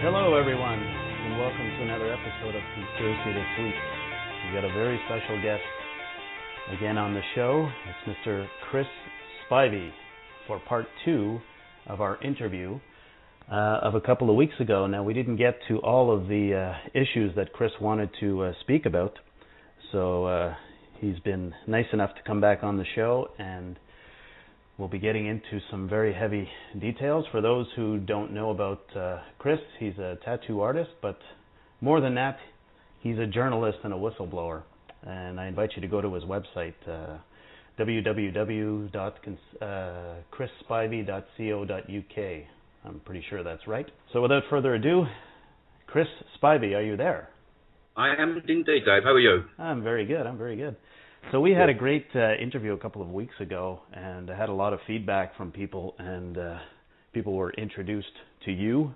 Hello, everyone, and welcome to another episode of Conspiracy This Week. We've got a very special guest again on the show. It's Mr. Chris Spivey for part 2 of our interview of a couple of weeks ago. Now, we didn't get to all of the issues that Chris wanted to speak about, so he's been nice enough to come back on the show, and we'll be getting into some very heavy details. For those who don't know about Chris, he's a tattoo artist, but more than that, he's a journalist and a whistleblower. And I invite you to go to his website, www.chrisspivey.co.uk. I'm pretty sure that's right. So without further ado, Chris Spivey, are you there? I am indeed, Dave. How are you? I'm very good. So we had a great interview a couple of weeks ago, and I had a lot of feedback from people, and people were introduced to you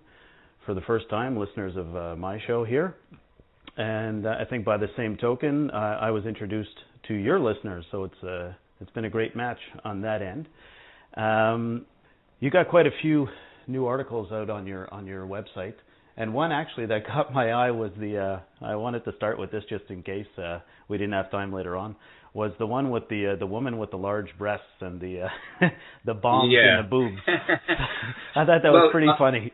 for the first time, listeners of my show here. And I think by the same token, I was introduced to your listeners, so it's been a great match on that end. You got quite a few new articles out on your website. And one actually that caught my eye was I wanted to start with this just in case we didn't have time later on, was the one with the woman with the large breasts and the the bombs in the boobs. I thought that was pretty funny.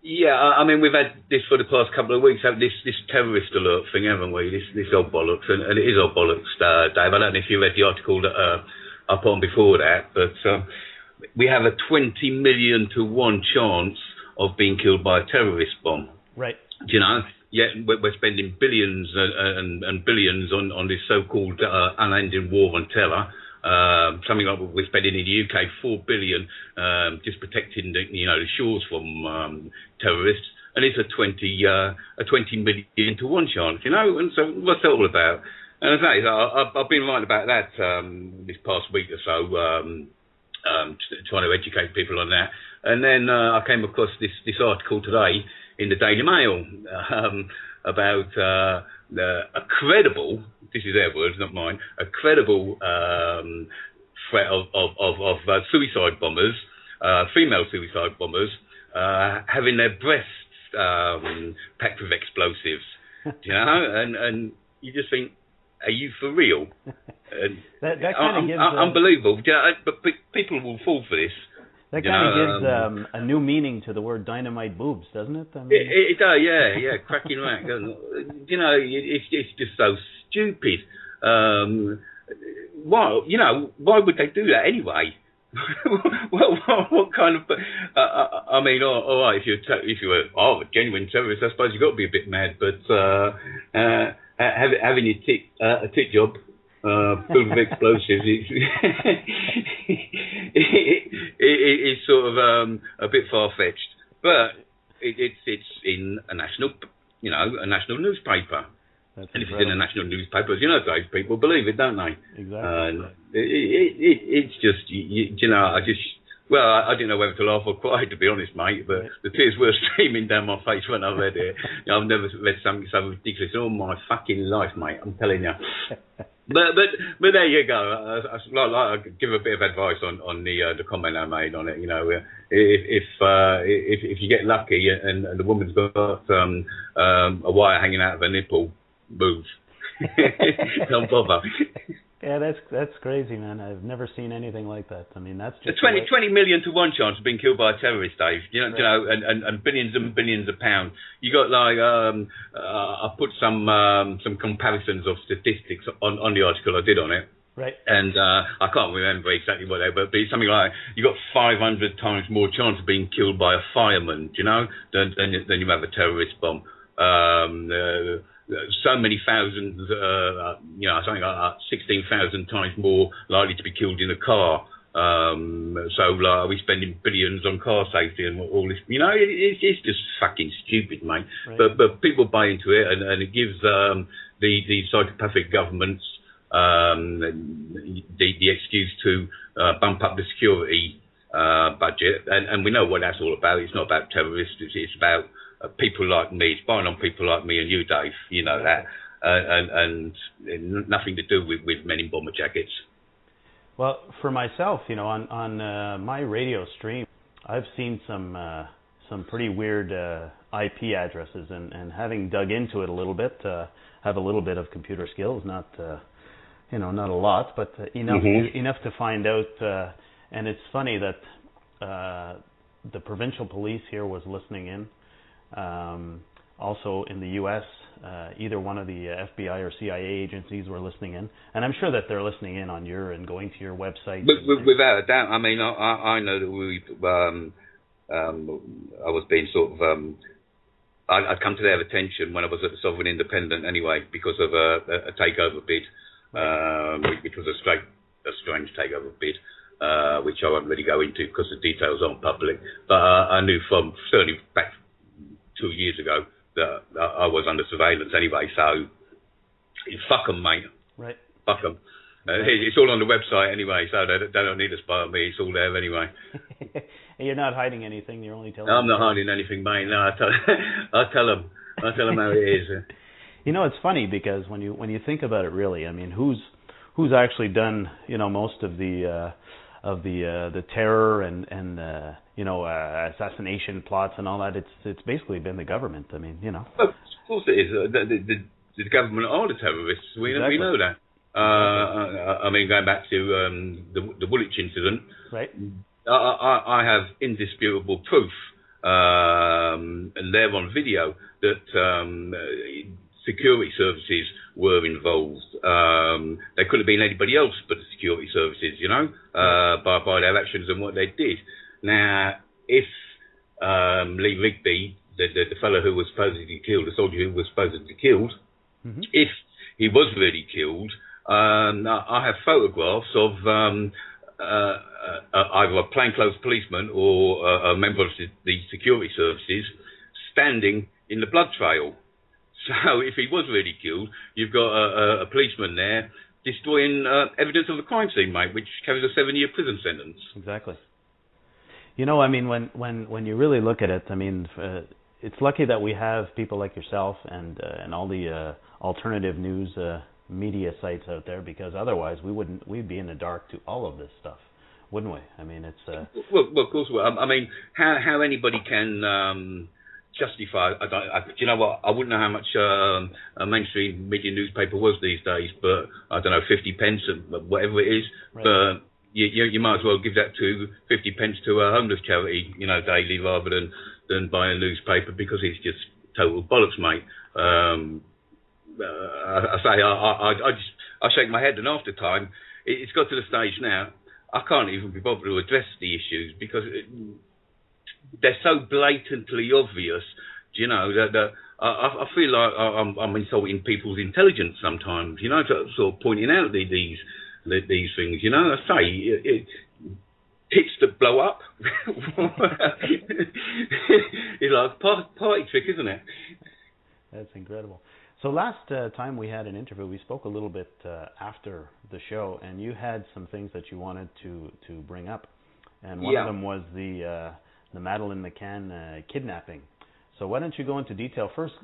Yeah, I mean, we've had this for the past couple of weeks, this terrorist alert thing, haven't we? This old bollocks, and it is old bollocks, Dave. I don't know if you read the article that I put on before that, but we have a 20 million to 1 chance of being killed by a terrorist bomb. Right. Do you know? Yeah, we're spending billions and billions on this so-called unending war on terror. Something like we're spending in the UK, 4 billion just protecting the shores from terrorists, and it's a 20 million to 1 chance. And so what's that all about? And as I say, I've been writing about that this past week or so, trying to educate people on that. And then I came across this article today in the Daily Mail about a credible, this is their words, not mine, a credible threat of suicide bombers, female suicide bombers, having their breasts packed with explosives. And you just think, are you for real? that kind of gives unbelievable. But people will fall for this. That kind of gives a new meaning to the word dynamite boobs, doesn't it? I mean, it does, yeah, cracking rack. It's just so stupid. Why would they do that anyway? what kind of? I mean, all right, if you're a genuine terrorist, I suppose you've got to be a bit mad, but having a tit job filled with explosives, it's sort of a bit far-fetched, but it's in a national newspaper. That's and incredible. If it's in a national newspaper, those people believe it, don't they? Exactly. It's just, I didn't know whether to laugh or cry, to be honest, mate, but the tears were streaming down my face when I read it. I've never read something so ridiculous in all my fucking life, mate, I'm telling you. But there you go. I give a bit of advice on the comment I made on it. If you get lucky and the woman's got a wire hanging out of her nipple, move. Don't bother. Yeah, that's crazy, man. I've never seen anything like that. I mean, that's just 20 million to 1 chance of being killed by a terrorist, Dave. And billions and billions of pounds. You got I put some comparisons of statistics on the article I did on it. Right. And I can't remember exactly what they were, but it's something like you got 500 times more chance of being killed by a fireman, than you have a terrorist bomb. So many thousands, something like 16,000 times more likely to be killed in a car. Are we spending billions on car safety and all this? It's just fucking stupid, mate. Right. But people buy into it, and it gives the psychopathic governments the excuse to bump up the security budget, and we know what that's all about. It's not about terrorists. It's about people like me, spying on people like me and you, Dave. You know that, and nothing to do with men in bomber jackets. Well, for myself, on my radio stream, I've seen some some pretty weird IP addresses, and having dug into it a little bit, have a little bit of computer skills, not not a lot, but enough to find out. And it's funny that the provincial police here was listening in. Also in the U.S., either one of the FBI or CIA agencies were listening in, and I'm sure that they're listening in on your and going to your website. Without a doubt, I mean, I know that I was being sort of, I'd come to their attention when I was at the Sovereign Independent anyway, because of a takeover bid, which was a strange takeover bid, which I won't really go into because the details aren't public. But I knew from certainly back 2 years ago that I was under surveillance anyway, so fuck them, mate. Right. Fuck them. It's all on the website anyway, so they don't need to spy on me. It's all there anyway. You're not hiding anything. You're only telling. I'm not hiding anything, mate. No, I tell them how it is. It's funny because when you think about it, really, I mean, who's actually done most of the terror and assassination plots and all that? It's basically been the government. I mean, Well, of course it is. The government are the terrorists. We know that. I mean, going back to the Woolwich incident, right? I have indisputable proof, and they're on video, that security services were involved. They couldn't have been anybody else but the security services, by their actions and what they did. Now, if Lee Rigby, the fellow who was supposedly killed, the soldier who was supposedly killed, if he was really killed, I have photographs of either a plainclothes policeman or a member of the security services standing in the blood trail. So if he was really killed, you've got a policeman there destroying evidence of a crime scene, mate, which carries a 7-year prison sentence. Exactly. I mean, when you really look at it, I mean, it's lucky that we have people like yourself and all the alternative news media sites out there, because otherwise we'd be in the dark to all of this stuff, wouldn't we? I mean, it's well, of course. I mean, how anybody can justify? Do you know what? I wouldn't know how much a mainstream media newspaper was these days, but I don't know, 50 pence or whatever it is. Right. But you might as well give that to 50 pence to a homeless charity, daily, rather than buy a newspaper, because it's just total bollocks, mate. I shake my head, and after time, it's got to the stage now I can't even be bothered to address the issues, because they're so blatantly obvious. That I feel like I'm insulting people's intelligence sometimes. Sort of pointing out these things. I say tits that blow up. It's like a party trick, isn't it? That's incredible. So last time we had an interview, we spoke a little bit after the show, and you had some things that you wanted to bring up, and one of them was the Madeleine McCann kidnapping. So why don't you go into detail first?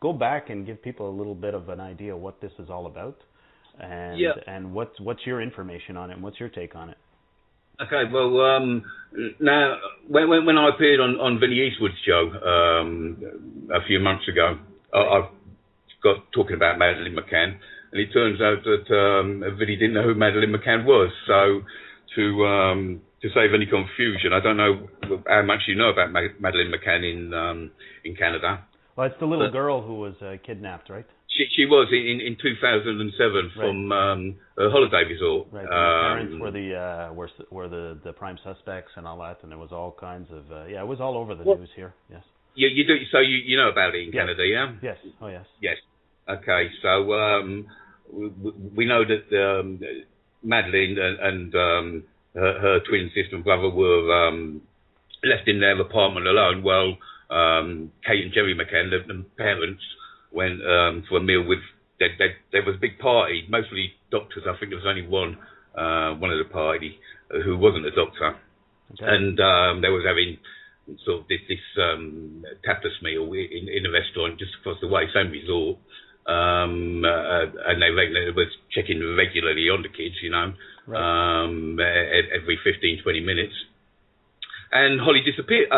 Go back and give people a little bit of an idea of what this is all about, and what's your information on it, and what's your take on it. Okay, well, now when I appeared on Vinnie Eastwood's show a few months ago, I got talking about Madeleine McCann, and it turns out that Vinnie didn't know who Madeleine McCann was. So to save any confusion, I don't know how much you know about Madeleine McCann in Canada. Well, it's the little girl who was kidnapped, right? She was in 2007 from a holiday resort. Right. The parents were the prime suspects and all that, and there was all kinds of it was all over the news here. Yes. You do. So you know about it in Canada, yeah? Yes. Oh, yes. Yes. Okay. So we know that Madeleine and her twin sister and brother were left in their apartment alone while Kate and Jerry McCann, the parents, went for a meal with. There was a big party, mostly doctors. I think there was only one of the party who wasn't a doctor, and they was having sort of this tapas meal in a restaurant just across the way, same resort, and they was checking regularly on the kids, every 15-20 minutes. And Holly disappeared.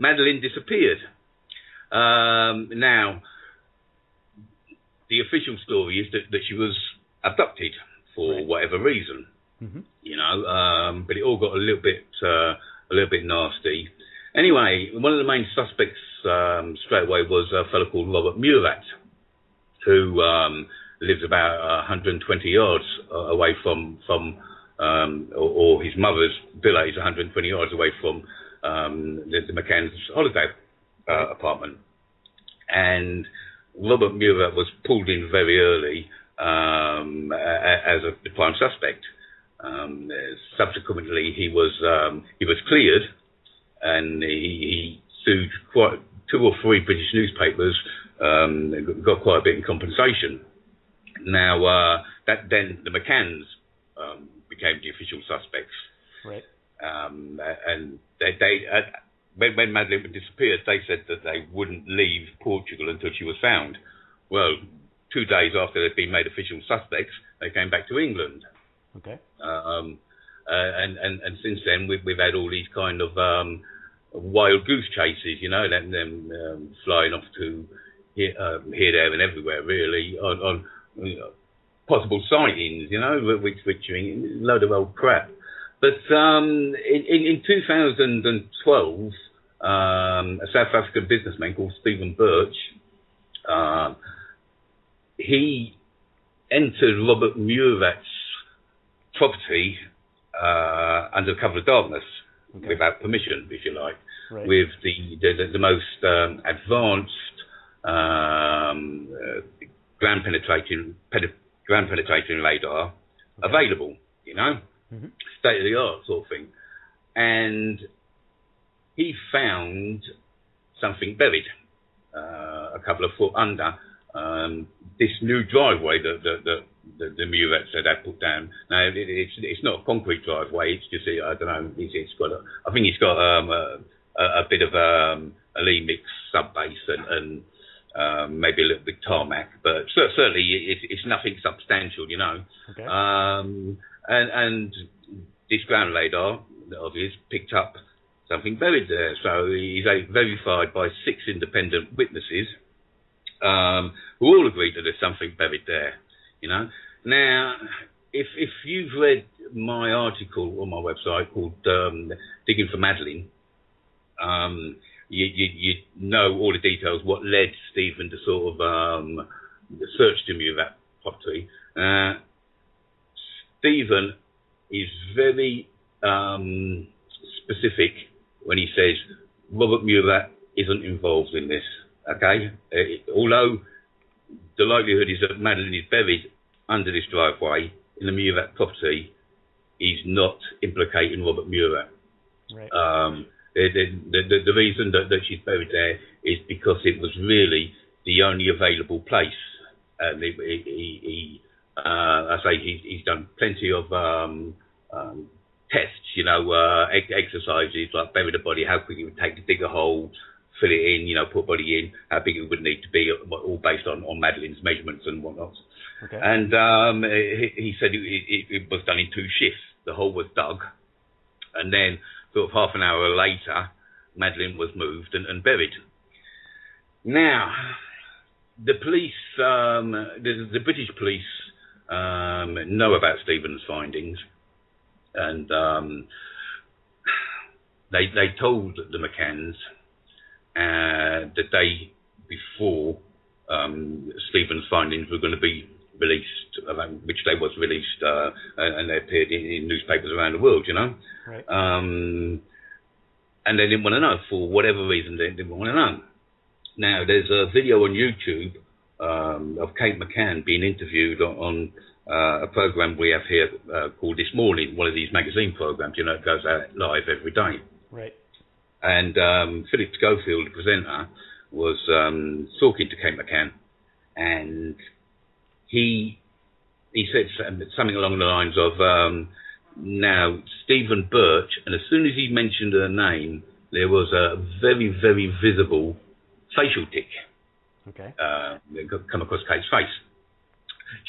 Madeleine disappeared. Now, the official story is that she was abducted for whatever reason, you know, but it all got a little bit nasty. Anyway, one of the main suspects straight away was a fellow called Robert Murat, who lives about 120 yards away from or his mother's villa is 120 yards away from the McCann's holiday apartment. And Robert Murat was pulled in very early as a prime suspect. Subsequently, he was cleared, and he sued quite 2 or 3 British newspapers, got quite a bit in compensation. Now, then the McCanns became the official suspects. Right. And when Madeleine disappeared, they said that they wouldn't leave Portugal until she was found. Well, 2 days after they'd been made official suspects, they came back to England. Okay. And since then, we've had all these kind of wild goose chases, you know, them flying off to here, there, and everywhere, really, on possible sightings, you know, which are a load of old crap. But in 2012, a South African businessman called Stephen Birch, he entered Robert Murat's property under cover of darkness, without permission, if you like, with the most advanced ground penetrating radar available, you know, state of the art sort of thing. And he found something buried a couple of foot under this new driveway that the Murats had put down. Now, it's not a concrete driveway. It's just, I don't know, it's got I think it's got a bit of a Lee mix sub base and maybe a little bit tarmac, but certainly it's nothing substantial, you know. Okay. And this ground radar, obviously, picked up something buried there. So he's verified by 6 independent witnesses who all agreed that there's something buried there, you know. Now, if you've read my article on my website called Digging for Madeleine, you know all the details, what led Stephen to sort of search the Murat property. Stephen is very specific when he says Robert Murat isn't involved in this, okay? Although the likelihood is that Madeleine is buried under this driveway in the Murat property, he's not implicating Robert Murat. Right. The reason that she's buried there is because it was really the only available place. He's done plenty of tests, you know, exercises like bury the body, how quick it would take to dig a hole, fill it in, you know, put body in, how big it would need to be, all based on Madeleine's measurements and whatnot. Okay. And he said it was done in 2 shifts. The hole was dug, and then sort of half an hour later, Madeleine was moved and buried. Now, the police, the British police, know about Stephen's findings, and they told the McCanns the day before Stephen's findings were going to be released, which day was released, and they appeared in newspapers around the world, you know. Right. And they didn't want to know, for whatever reason, they didn't want to know. Now, there's a video on YouTube of Kate McCann being interviewed on a program we have here called This Morning, one of these magazine programs, you know, it goes out live every day. Right. And Philip Schofield, the presenter, was talking to Kate McCann, and he said something along the lines of, now, Stephen Birch, and as soon as he mentioned her name, there was a very, very visible facial tic. Okay. Come across Kate's face.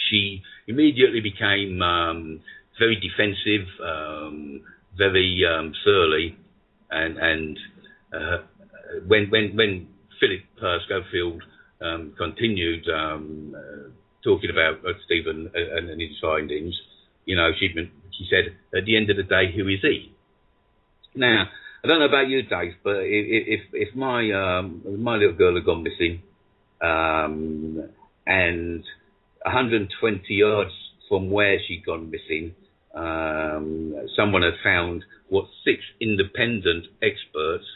She immediately became very defensive, very surly, and when Philip Schofield continued talking about Stephen and his findings, you know, she said, at the end of the day, who is he? Now, I don't know about you, Dave, but if my little girl had gone missing, and 120 yards from where she'd gone missing, someone had found what 6 independent experts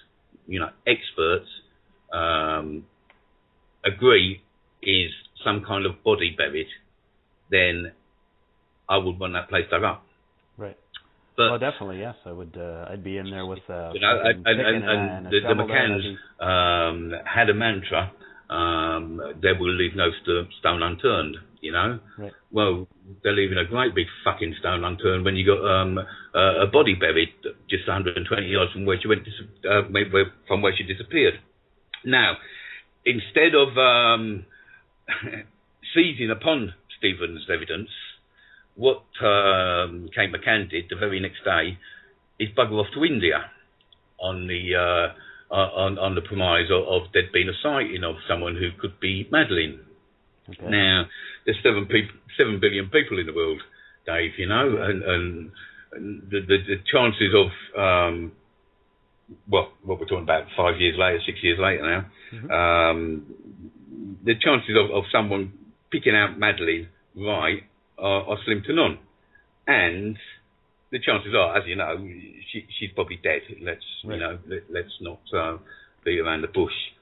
agree is some kind of body buried, then I would want that place dug up. Right. But, well, definitely, yes. I would. I'd be in there with. You know, and the McCanns had a mantra: "They will leave no stone unturned." You know. Right. Well, they're leaving a great big fucking stone unturned when you got a body buried just 120 yards from where she went, from where she disappeared. Now, instead of seizing upon Stephen's evidence, what Kate McCann did the very next day is bugger off to India on the premise of there'd been a sighting of someone who could be Madeleine. Okay. Now, there's 7 billion people in the world, Dave, you know, and the chances of, what we're talking about 5 years later, 6 years later now, the chances of someone picking out Madeleine right are slim to none. And the chances are, as you know, she's probably dead. Let's not beat around the bush.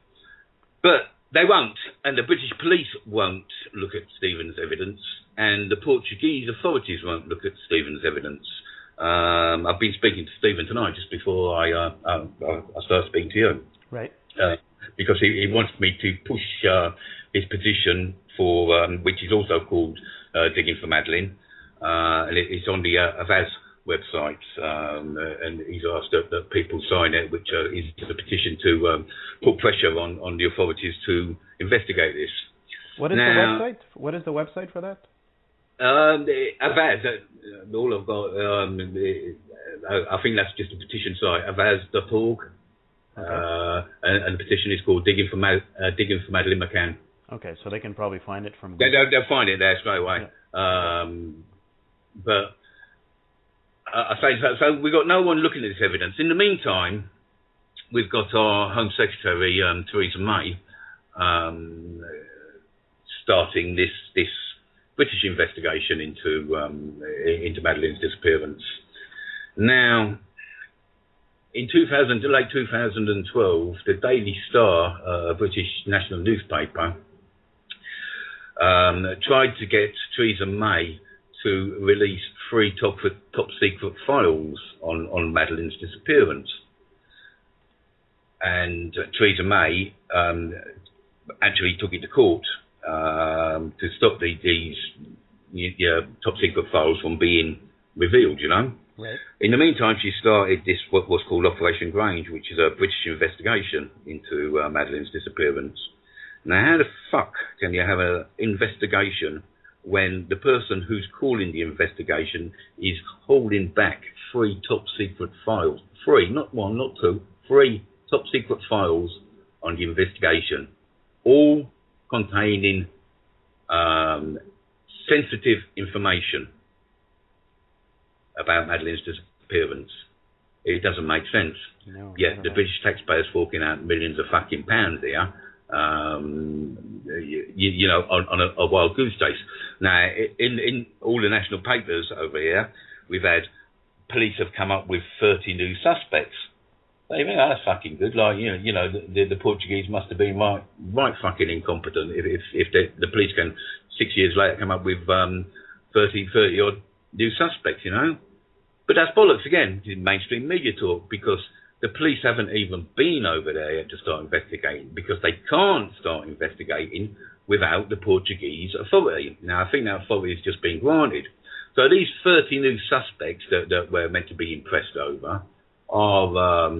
But they won't, and the British police won't look at Stephen's evidence, and the Portuguese authorities won't look at Stephen's evidence. I've been speaking to Stephen tonight just before I started speaking to you. Right. Because he wants me to push his petition for, which is also called Digging for Madeleine, and it's on the Avaz website, and he's asked that people sign it, which is a petition to put pressure on the authorities to investigate this. What is the website? What is the website for that? Avaz, all I've got, I think that's just a petition site, avaz.org, okay. And the petition is called Digging for Madeleine McCann. Okay, so they can probably find it from... They'll find it there straight away. Yeah. But I say so we've got no one looking at this evidence. In the meantime, we've got our Home Secretary, Theresa May, starting this British investigation into Madeleine's disappearance. Now, in late 2012, the Daily Star, a British national newspaper, tried to get Theresa May to release 3 top secret files on Madeleine's disappearance. And Theresa May actually took it to court to stop these top secret files from being revealed, you know. Right. In the meantime, she started this, what was called Operation Grange, which is a British investigation into Madeleine's disappearance. Now, how the fuck can you have an investigation when the person who's calling the investigation is holding back 3 top secret files? 3, not 1, not 2, 3 top secret files on the investigation, all containing sensitive information about Madeleine's disappearance. It doesn't make sense. No, yet the British taxpayers forking out millions of fucking pounds here, you know, on a wild goose chase. Now, in all the national papers over here, we've had police have come up with 30 new suspects. They think, oh, that's fucking good. Like, you know, the Portuguese must have been right fucking incompetent if the police can 6 years later come up with 30 odd new suspects, you know. But that's bollocks again, mainstream media talk, because the police haven't even been over there yet to start investigating, because they can't start investigating without the Portuguese authority. Now, I think that authority has just been granted. So these 30 new suspects that we're meant to be impressed over are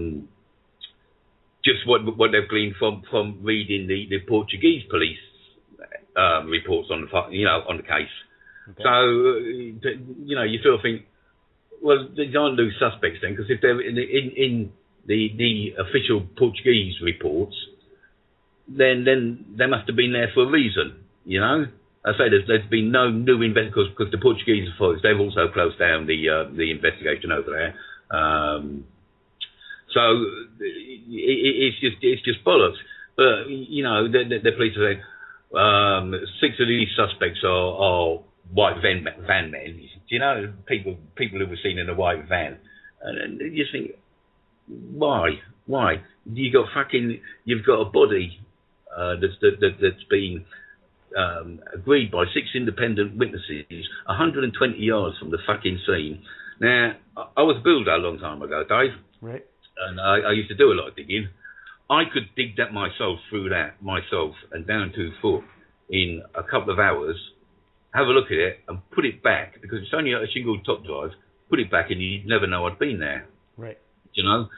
just what they've gleaned from reading the Portuguese police reports on the case. Okay. So, you know, you sort of think, well, these aren't new suspects then, because if they're in the official Portuguese reports, then they must have been there for a reason, you know. I say there's been no new investigation because the Portuguese authorities, they've also closed down the investigation over there. So it's just bollocks. But you know, the police are saying 6 of these suspects are white van men. You know, people who were seen in a white van, and you think, why? You've got a body that's been agreed by 6 independent witnesses, 120 yards from the fucking scene. Now, I was a builder a long time ago, Dave. Right. And I used to do a lot of digging. I could dig that myself and down 2 foot in a couple of hours, have a look at it and put it back, because it's only a single top drive, put it back and you'd never know I'd been there. Right. You know?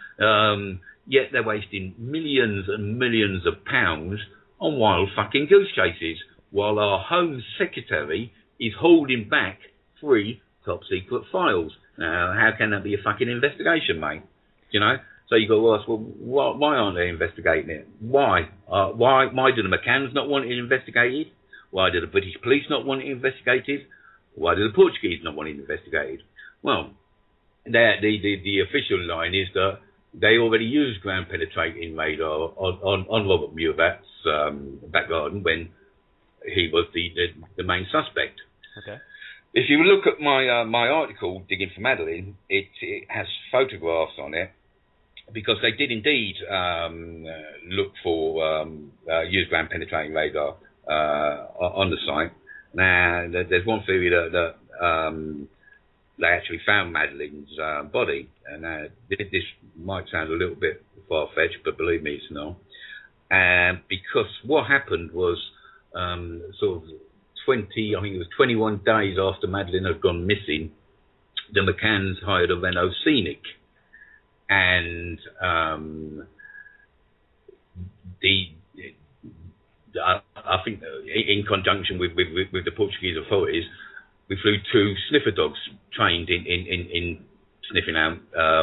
Yet they're wasting millions and millions of pounds on wild fucking goose chases, while our Home Secretary is holding back 3 top secret files. Now, how can that be a fucking investigation, mate? You know? So you've got to ask, well, why aren't they investigating it? Why? Why do the McCanns not want it investigated? Why do the British police not want it investigated? Why do the Portuguese not want it investigated? Well, the official line is that they already used ground penetrating radar on Robert Muirvat's back garden when he was the main suspect. Okay. If you look at my article, Digging for Madeleine, it has photographs on it, because they did indeed look for use ground penetrating radar on the site. Now, there's one theory that they actually found Madeleine's body, and this might sound a little bit far-fetched, but believe me, it's not. Because what happened was sort of 21 days after Madeleine had gone missing, the McCanns hired a Renault Scenic, and I think in conjunction with the Portuguese authorities, we flew 2 sniffer dogs trained in sniffing out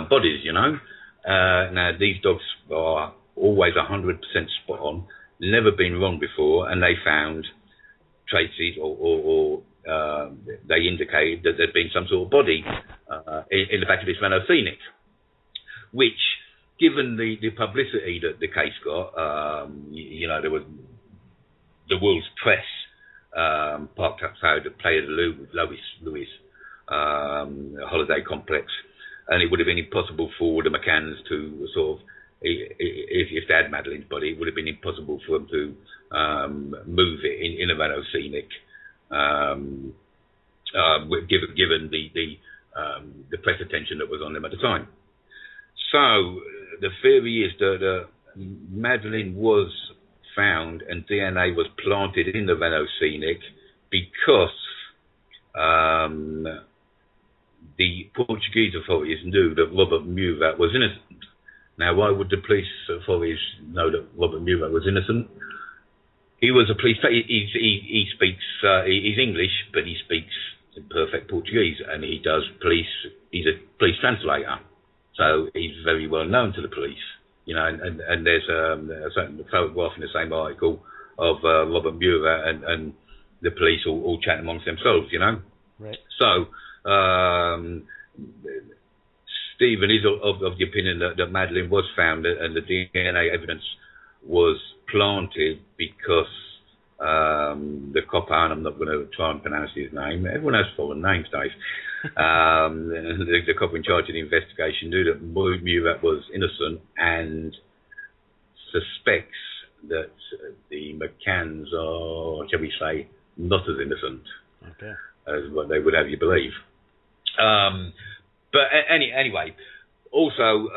bodies, you know. Now, these dogs are always 100% spot on, never been wrong before, and they found traces or they indicated that there'd been some sort of body in the back of this Renault Scenic, which, given the publicity that the case got, you know, there was the world's press parked outside the Playa de Luis holiday complex, and it would have been impossible for the McCanns to sort of, if they had Madeleine's body, it would have been impossible for them to move it in a Renault Scenic, given the press attention that was on them at the time. So the theory is that Madeleine was found and DNA was planted in the Renault Scenic because the Portuguese authorities knew that Robert Muirvat was innocent. Now, why would the police authorities know that Robert Muirvat was innocent? He was a police. He speaks. He's English, but he speaks perfect Portuguese, and he does police. He's a police translator, so he's very well known to the police. You know, and there's a certain photograph in the same article of Robert Muirvat and the police all chatting amongst themselves. You know, right? So Stephen is of the opinion that Madeleine was found and the DNA evidence was planted because the copper, and I'm not going to try and pronounce his name. Everyone has foreign names, Dave. The copper in charge of the investigation knew that Muirvat was innocent and suspects that the McCanns are, shall we say, not as innocent as what they would have you believe. But anyway, also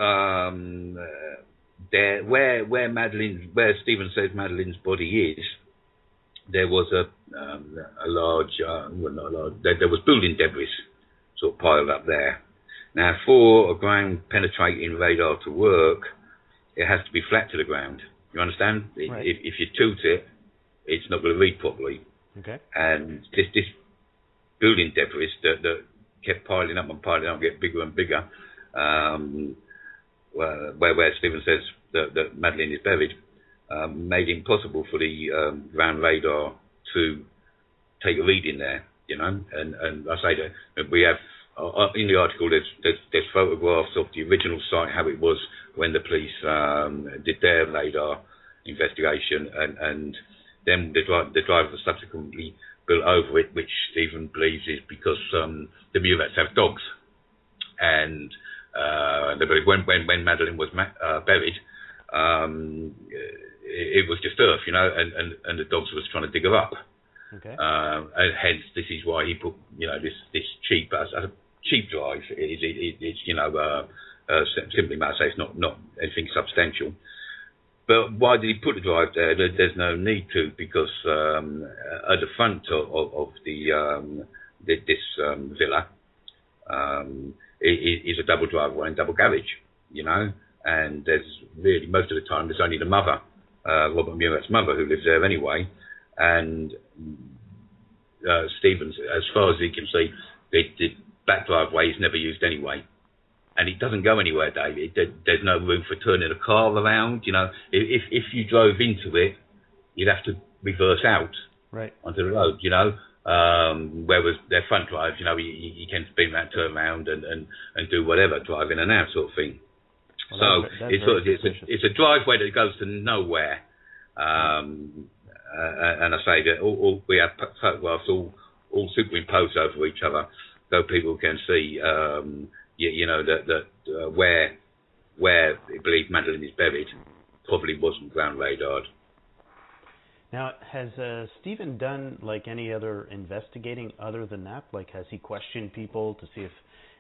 where Stephen says Madeleine's body is, there was a large, well, not large, there was building debris sort of piled up there. Now, for a ground penetrating radar to work, it has to be flat to the ground. You understand? Right. If you toot it, it's not going to read properly. Okay. And this building debris that kept piling up and piling up, get bigger and bigger, where Stephen says that Madeleine is buried, made it impossible for the ground radar to take a reading there, you know. And I say that we have in the article there's photographs of the original site, how it was when the police did their radar investigation, and then the driver subsequently built over it, which Stephen believes is because the Murats have dogs, and when Madeleine was buried, it was just earth, you know, and the dogs was trying to dig her up. Okay. And hence, this is why he put, you know, this cheap as a cheap drive. It's you know, simply might say it's not anything substantial. But why did he put the drive there? There's no need to, because at the front of this villa is a double driveway and double garage, you know, and there's really, most of the time, there's only the mother, Robert Murat's mother, who lives there anyway, and Stevens, as far as he can see, the back driveway is never used anyway. And it doesn't go anywhere, David. There's no room for turning a car around. You know, if you drove into it, you'd have to reverse out onto the road. You know, whereas their front drive, you know, you can spin around, turn around, and do whatever, drive in and out, sort of thing. Well, so it's a driveway that goes to nowhere. And I say that all we have photographs all superimposed over each other, so people can see. You know, that where they believe Madeleine is buried probably wasn't ground radared. Now, has Stephen done like any other investigating other than that? Like, has he questioned people to see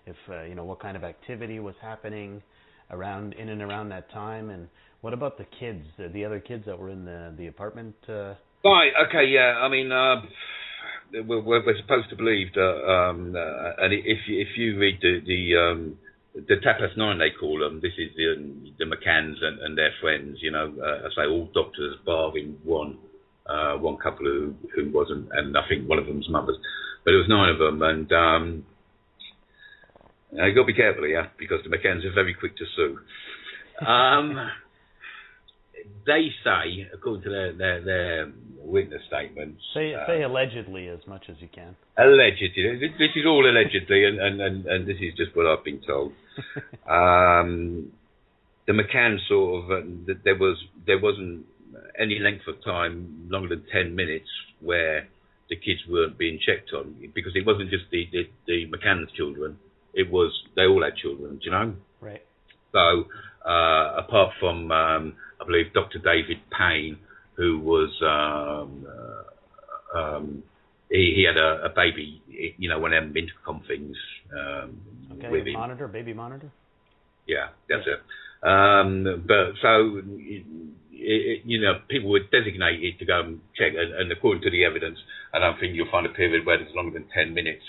if you know, what kind of activity was happening in and around that time? And what about the kids, the other kids that were in the apartment? Right. Okay. Yeah. I mean. We're supposed to believe that, and if you read the Tapas 9, they call them. This is the McCanns and their friends. You know, I say all doctors, barring one couple who wasn't, and I think one of them's mothers, but it was 9 of them. And you got to be careful here, because the McCanns are very quick to sue. They say, according to their witness statements... Say allegedly as much as you can. Allegedly. This is all allegedly, and this is just what I've been told. The McCann sort of... there wasn't any length of time longer than 10 minutes where the kids weren't being checked on, because it wasn't just the McCann's children. It was... They all had children, do you know? Right. So, apart from... I believe Dr. David Payne, who was, he had a baby, you know, one of them intercom things. With him. Baby monitor? Yeah, that's it. But so, you know, people were designated to go and check, and according to the evidence, I don't think you'll find a period where there's longer than 10 minutes.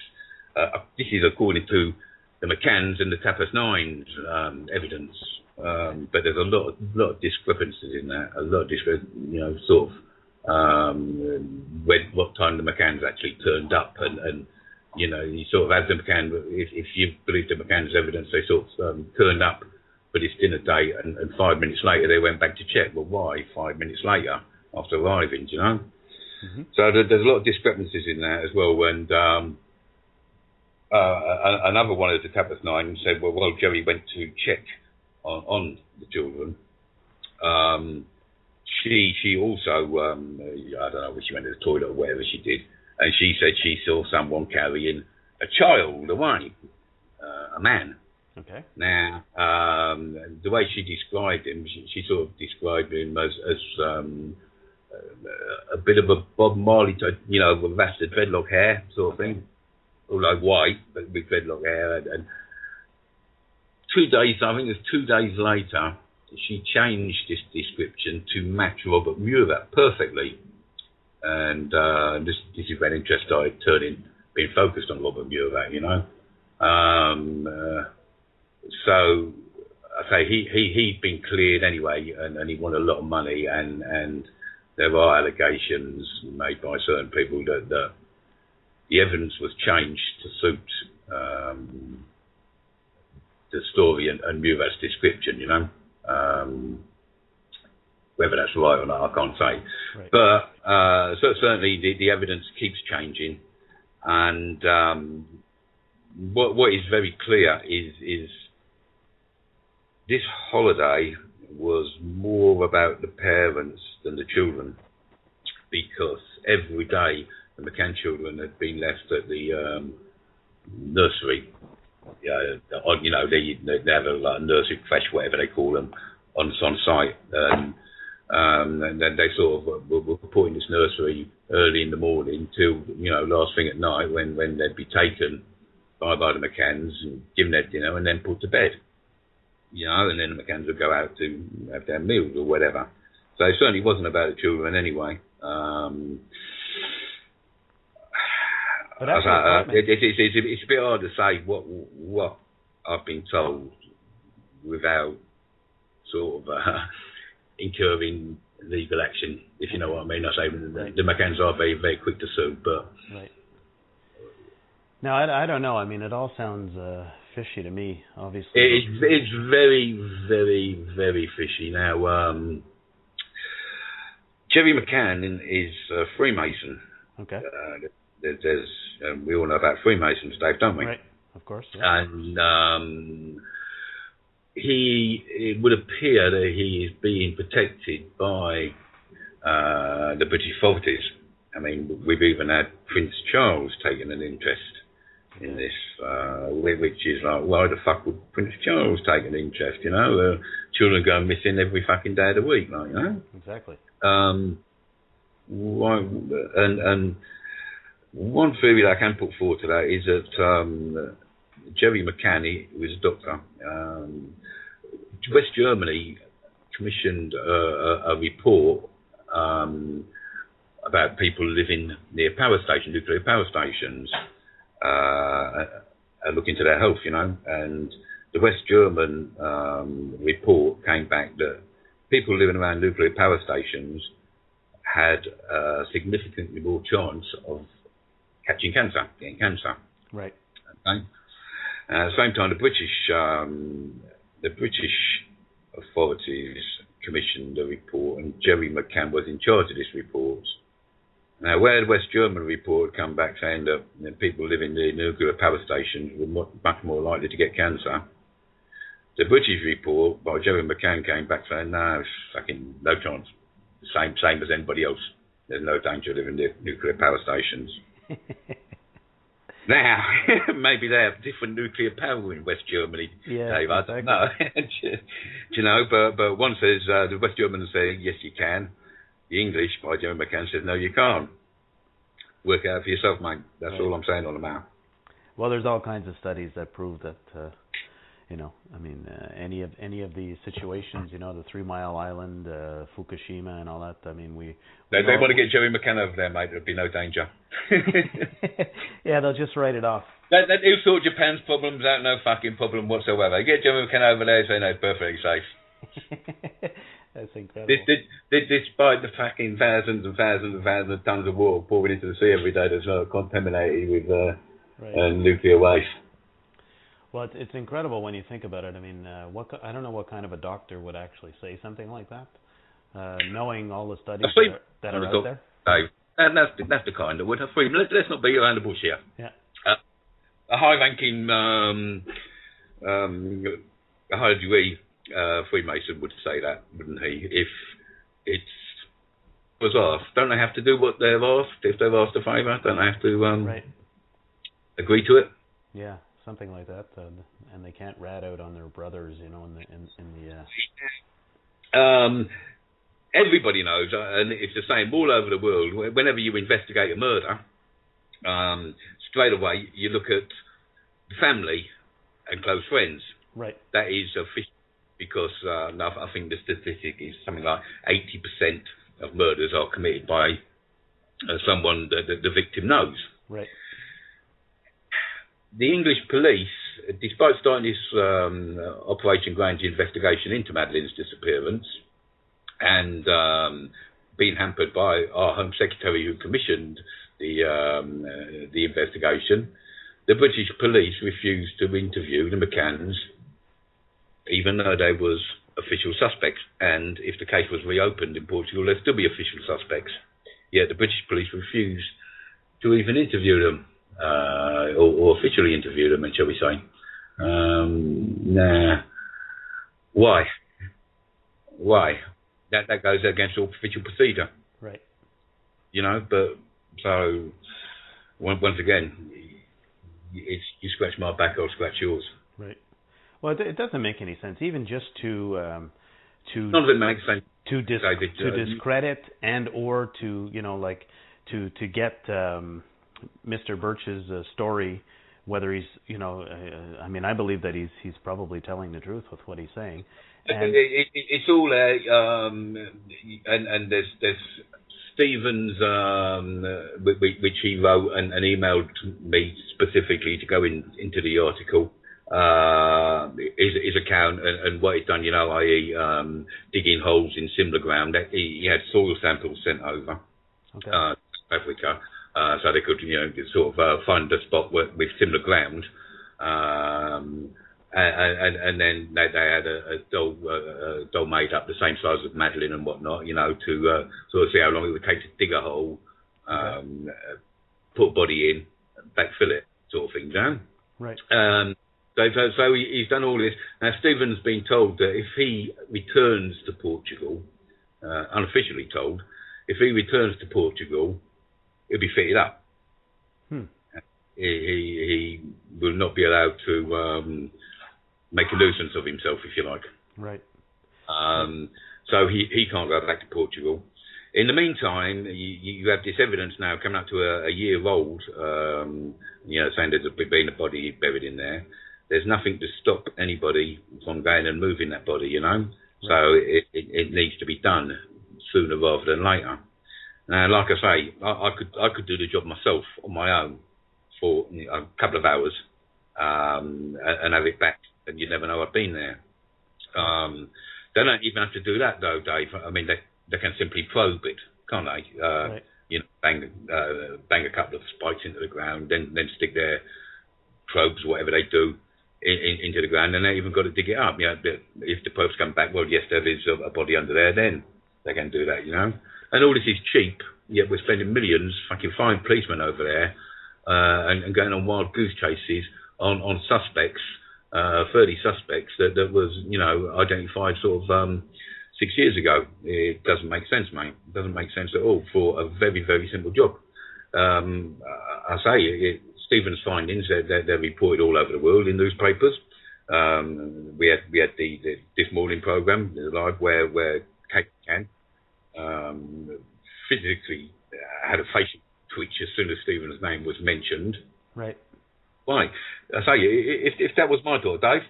This is according to the McCanns and the Tapas 9's evidence. But there's a lot of discrepancies in that. A lot of you know, sort of what time the McCanns actually turned up, and you know, you sort of have the McCann. If you believe the McCann's evidence, they sort of turned up for this dinner date, and 5 minutes later they went back to check. Well, why 5 minutes later after arriving? Do you know? Mm-hmm. So there's a lot of discrepancies in that as well. And another one of the Tapas 9 said, well, Jerry went to check on the children. She also, I don't know if she went to the toilet or whatever she did, and she said she saw someone carrying a child away, a man. Okay. Now, the way she described him, she sort of described him as a bit of a Bob Marley type, you know, with rasted dreadlock hair sort of thing, although white, but with dreadlock hair, and 2 days, I think it was 2 days later, she changed this description to match Robert Murat perfectly. And this is when interest started being focused on Robert Murat, you know. So, I say, he'd been cleared anyway, and he wanted a lot of money, and there are allegations made by certain people that the evidence was changed to suit the story and Murat's description, you know. Whether that's right or not, I can't say. Right. But so certainly the evidence keeps changing, and what is very clear is this holiday was more about the parents than the children, because every day the McCann children had been left at the nursery. You know, they have a nursery crash, whatever they call them, on site, and then they sort of were put in this nursery early in the morning till, you know, last thing at night when they'd be taken by the McCanns and given their dinner and then put to bed. You know, and then the McCanns would go out to have their meals or whatever. So it certainly wasn't about the children anyway. But it's a bit hard to say what I've been told without sort of incurring legal action, if you know what I mean. I say the McCanns are very, very quick to sue, but... Right. No, I don't know. I mean, it all sounds fishy to me, obviously. It's very, very, very fishy. Now, Jerry McCann is a Freemason. Okay. There's we all know about Freemasons, Dave, don't we? Right, of course. Yeah. And it would appear that he is being protected by the British authorities. I mean, we've even had Prince Charles taking an interest in this, which is like, why the fuck would Prince Charles take an interest, you know? Children go missing every fucking day of the week, like, you know? Exactly. And one theory that I can put forward to that is that Jerry McCann, who was a doctor, West Germany commissioned a report about people living near nuclear power stations, look into their health, you know. And the West German report came back that people living around nuclear power stations had significantly more chance of getting cancer. Right. Okay. At the same time, the British authorities commissioned a report, and Jerry McCann was in charge of this report. Now, where the West German report come back saying that, you know, people living near nuclear power stations were much more likely to get cancer, the British report by Jerry McCann came back saying, no, it's fucking no chance. Same as anybody else. There's no danger living near nuclear power stations. Now, maybe they have different nuclear power in West Germany, Dave. I don't know. You know, but one says, the West Germans say, yes, you can. The English, by Jerry McCann, says, no, you can't. Work it out for yourself, mate. That's all I'm saying on the matter. Well, there's all kinds of studies that prove that, you know, I mean, any of the situations, you know, the 3 Mile Island, Fukushima and all that, I mean, they want to get Jerry McCann over there, mate. There'll be no danger. Yeah, they'll just write it off. He'll sort Japan's problems out, no fucking problem whatsoever. Get Jerry McCann over there, say no, perfectly safe. That's incredible. Despite the fucking thousands and thousands and thousands of tons of water pouring into the sea every day that's contaminated with nuclear waste. Well, it's incredible when you think about it. I mean, I don't know what kind of a doctor would actually say something like that, knowing all the studies that are out there. No, that's the kind that would have freedom. Let's not beat around the bush here. Yeah. A high-ranking, a high-degree Freemason would say that, wouldn't he? If it was asked, don't they have to do what they've asked? If they've asked a favour, don't they have to agree to it? Yeah. Something like that, and they can't rat out on their brothers, you know, in the. Everybody knows, and it's the same all over the world. Whenever you investigate a murder, straight away you look at family and close friends. Right. That is official, because I think the statistic is something like 80% of murders are committed by someone that the victim knows. Right. The English police, despite starting this Operation Grange investigation into Madeleine's disappearance and being hampered by our Home Secretary who commissioned the investigation, the British police refused to interview the McCanns even though they was official suspects. And if the case was reopened in Portugal, there'd still be official suspects. Yet the British police refused to even interview them, or officially interview them, shall we say. Why? That goes against all official procedure. Right. You know, but so once again, it's you scratch my back, I'll scratch yours. Right. Well, it doesn't make any sense, even just to none of it makes sense. To discredit and or to to get Mr. Birch's story, whether he's I mean, I believe that he's probably telling the truth with what he's saying. And it's all and there's Stephen's which he wrote and emailed me specifically to go into the article. His account and what he's done, i.e. digging holes in similar ground. He had soil samples sent over to Africa, so they could sort of find a spot with similar ground. And then they had a doll made up the same size as Madeleine and whatnot, to sort of see how long it would take to dig a hole, put a body in, backfill it, sort of thing, down. Right. So he's done all this. Now, Stephen's been told that if he returns to Portugal, unofficially told, if he returns to Portugal, he'll be fitted up. He will not be allowed to make a nuisance of himself, if you like. Right. So he can't go back to Portugal. In the meantime, you have this evidence now coming up to a year old, saying there's been a body buried in there. There's nothing to stop anybody from going and moving that body, Right. So it needs to be done sooner rather than later. Now, like I say, I could do the job myself on my own for a couple of hours and have it back, and you never know I've been there. They don't even have to do that, though, Dave. I mean, they can simply probe it, can't they? Right. Bang a couple of spikes into the ground, then stick their probes, whatever they do, into the ground, and they even got to dig it up. If the probes come back, well, yes, there is a body under there, then they can do that, And all this is cheap, yet we're spending millions, fucking flying policemen over there, and going on wild goose chases on suspects, 30 suspects that was, identified sort of 6 years ago. It doesn't make sense, mate. It doesn't make sense at all for a very, very simple job. I say Stephen's findings, they're reported all over the world in newspapers. We had the This Morning programme live where Kate McCann physically had a facial twitch as soon as Stephen's name was mentioned. Right. Why? I say, if that was my daughter,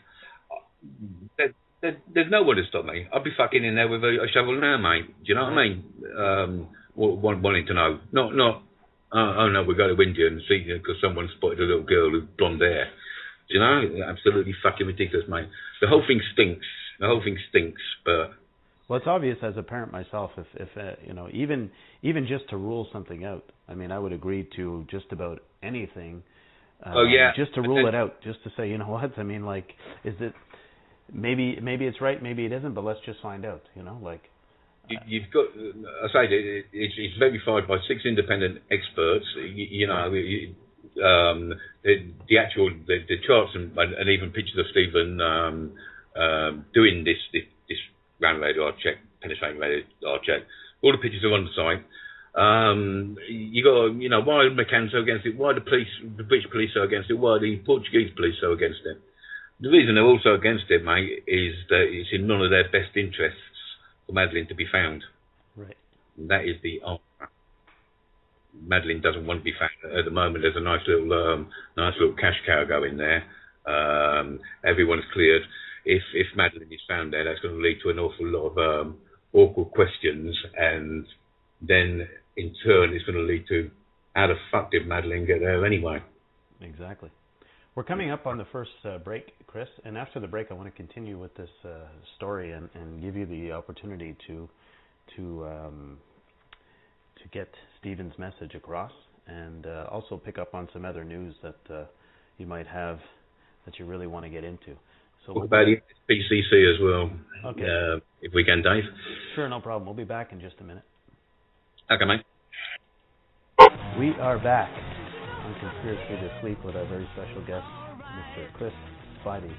Dave, there's no one to stop me. I'd be fucking in there with a shovel now, mate. Do you know what I mean? Wanting to know. Not. Oh no, we go to India and see because someone spotted a little girl with blonde hair. Do you know? Absolutely fucking ridiculous, mate. The whole thing stinks. But well, it's obvious as a parent myself. If even just to rule something out. I mean, I would agree to just about anything. Just to rule it out, just to say, what? I mean, like, is it maybe it's right, maybe it isn't, but let's just find out. You've got. I say it's verified by 6 independent experts. The charts and even pictures of Stephen doing this ground radar check, penetrating radar check. All the pictures are on the site. You got, why are McCann so against it? Why are the British police so against it? Why are the Portuguese police so against it? The reason they're also against it, mate, is that it's in none of their best interests for Madeleine to be found. Right. And that is the answer. Madeleine doesn't want to be found at the moment. There's a nice little cash cow going there. Everyone's cleared. If Madeleine is found there, that's going to lead to an awful lot of awkward questions, and then in turn it's going to lead to how the fuck did Madeleine get there anyway? Exactly. We're coming up on the first break, Chris, and after the break I want to continue with this story and give you the opportunity to get Stephen's message across, and also pick up on some other news that you might have that you really want to get into. So talk about the NSPCC as well. Okay. If we can, Dave. Sure, no problem. We'll be back in just a minute. Okay, mate. We are back on Conspiracy to Sleep with our very special guest, Mr. Chris Spivey.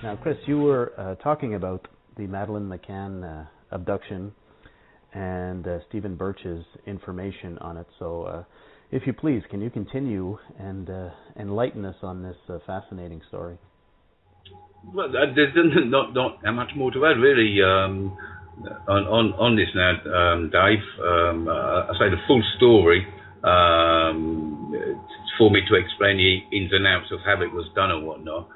Now, Chris, you were talking about the Madeleine McCann abduction and Stephen Birch's information on it. So, if you please, can you continue and enlighten us on this fascinating story? Well, there's not that much more to add, really, on this now, Dave. I say the full story. For me to explain the ins and outs of how it was done and whatnot,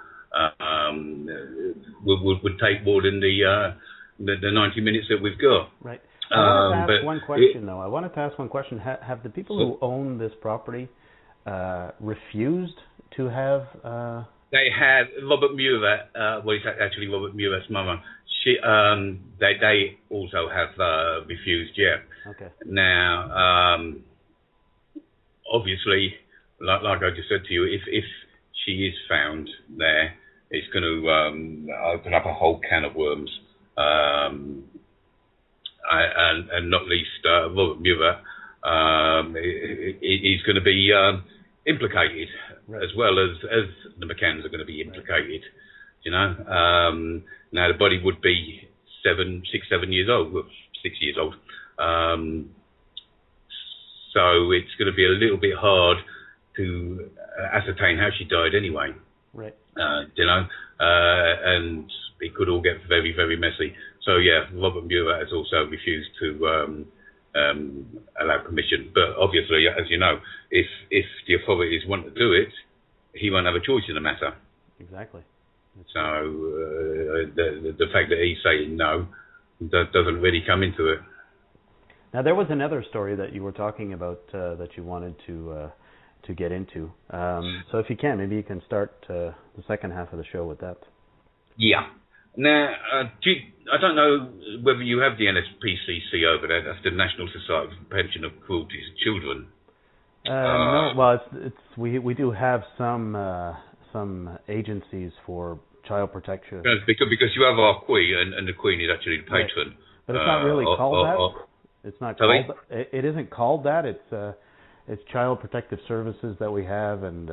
would take more than the 90 minutes that we've got. Right. I wanted to ask one question, though. I wanted to ask one question. Have the people who own this property refused to have... They had Robert Murat, well, it's actually Robert Murat's mother. They also have refused, yeah. Okay. Now, obviously, like I just said to you, if she is found there, it's going to open up a whole can of worms. And not least Robert Murat is going to be implicated, right, as well as the McCanns are going to be implicated. You know, now the body would be 7 years old, well, 6 years old. So it's going to be a little bit hard to ascertain how she died anyway. Right. You know, and it could all get very, very messy. So yeah, Robert Murat has also refused to allow permission. But obviously, as you know, if the authorities want to do it, he won't have a choice in the matter. Exactly. So the fact that he's saying no doesn't really come into it. Now there was another story that you were talking about that you wanted to get into. So if you can, maybe you can start the second half of the show with that. Yeah. Now, I don't know whether you have the NSPCC over there. That's the National Society for Prevention of Cruelty to Children. No, well, we do have some agencies for child protection. Because you have our Queen, and the Queen is actually the patron. Right. But it's not really called that. It's not called. It isn't called that. It's Child Protective Services that we have, and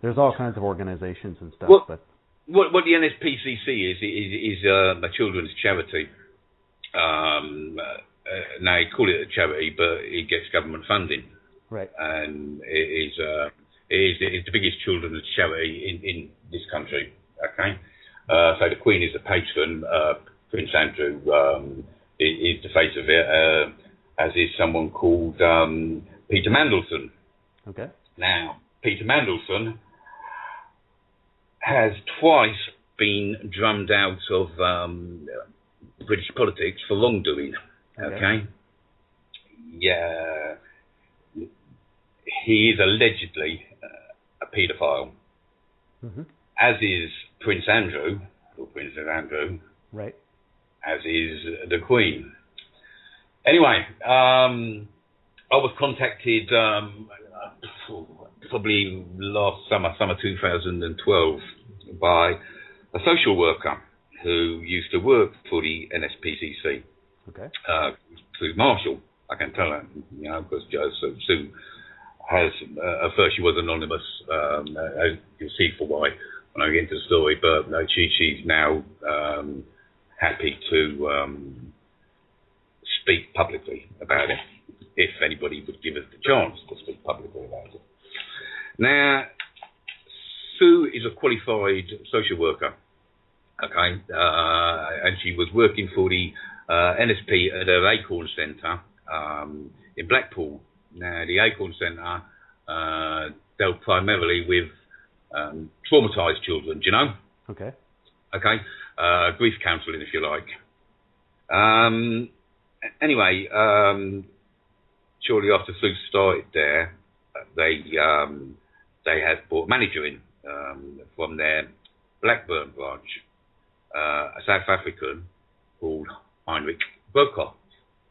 there's all kinds of organizations and stuff. Well, but what the NSPCC is a children's charity. Now they call it a charity, but it gets government funding. Right. And it is the biggest children's charity in this country. Okay. So the Queen is the patron. Prince Andrew is the face of it, as is someone called Peter Mandelson. Okay. Now, Peter Mandelson has twice been drummed out of British politics for wrongdoing. Okay. Yeah. He is allegedly a paedophile, as is Prince Andrew, or Prince Andrew, right? As is the Queen. Anyway, I was contacted probably last summer 2012, by a social worker who used to work for the NSPCC. Okay. Through Marshall, I can tell her, you know, because Sue has, at first she was anonymous, as you'll see for why when I get into the story, but she's now happy to speak publicly about it, if anybody would give us the chance to speak publicly about it. Now, Sue is a qualified social worker, okay, and she was working for the NSP at her Acorn Centre in Blackpool. Now, the Acorn Centre dealt primarily with traumatised children, do you know? Okay. Okay, grief counselling, if you like. Anyway, shortly after Sue started there, they had brought a manager in from their Blackburn branch, a South African called Heinrich Burkhardt.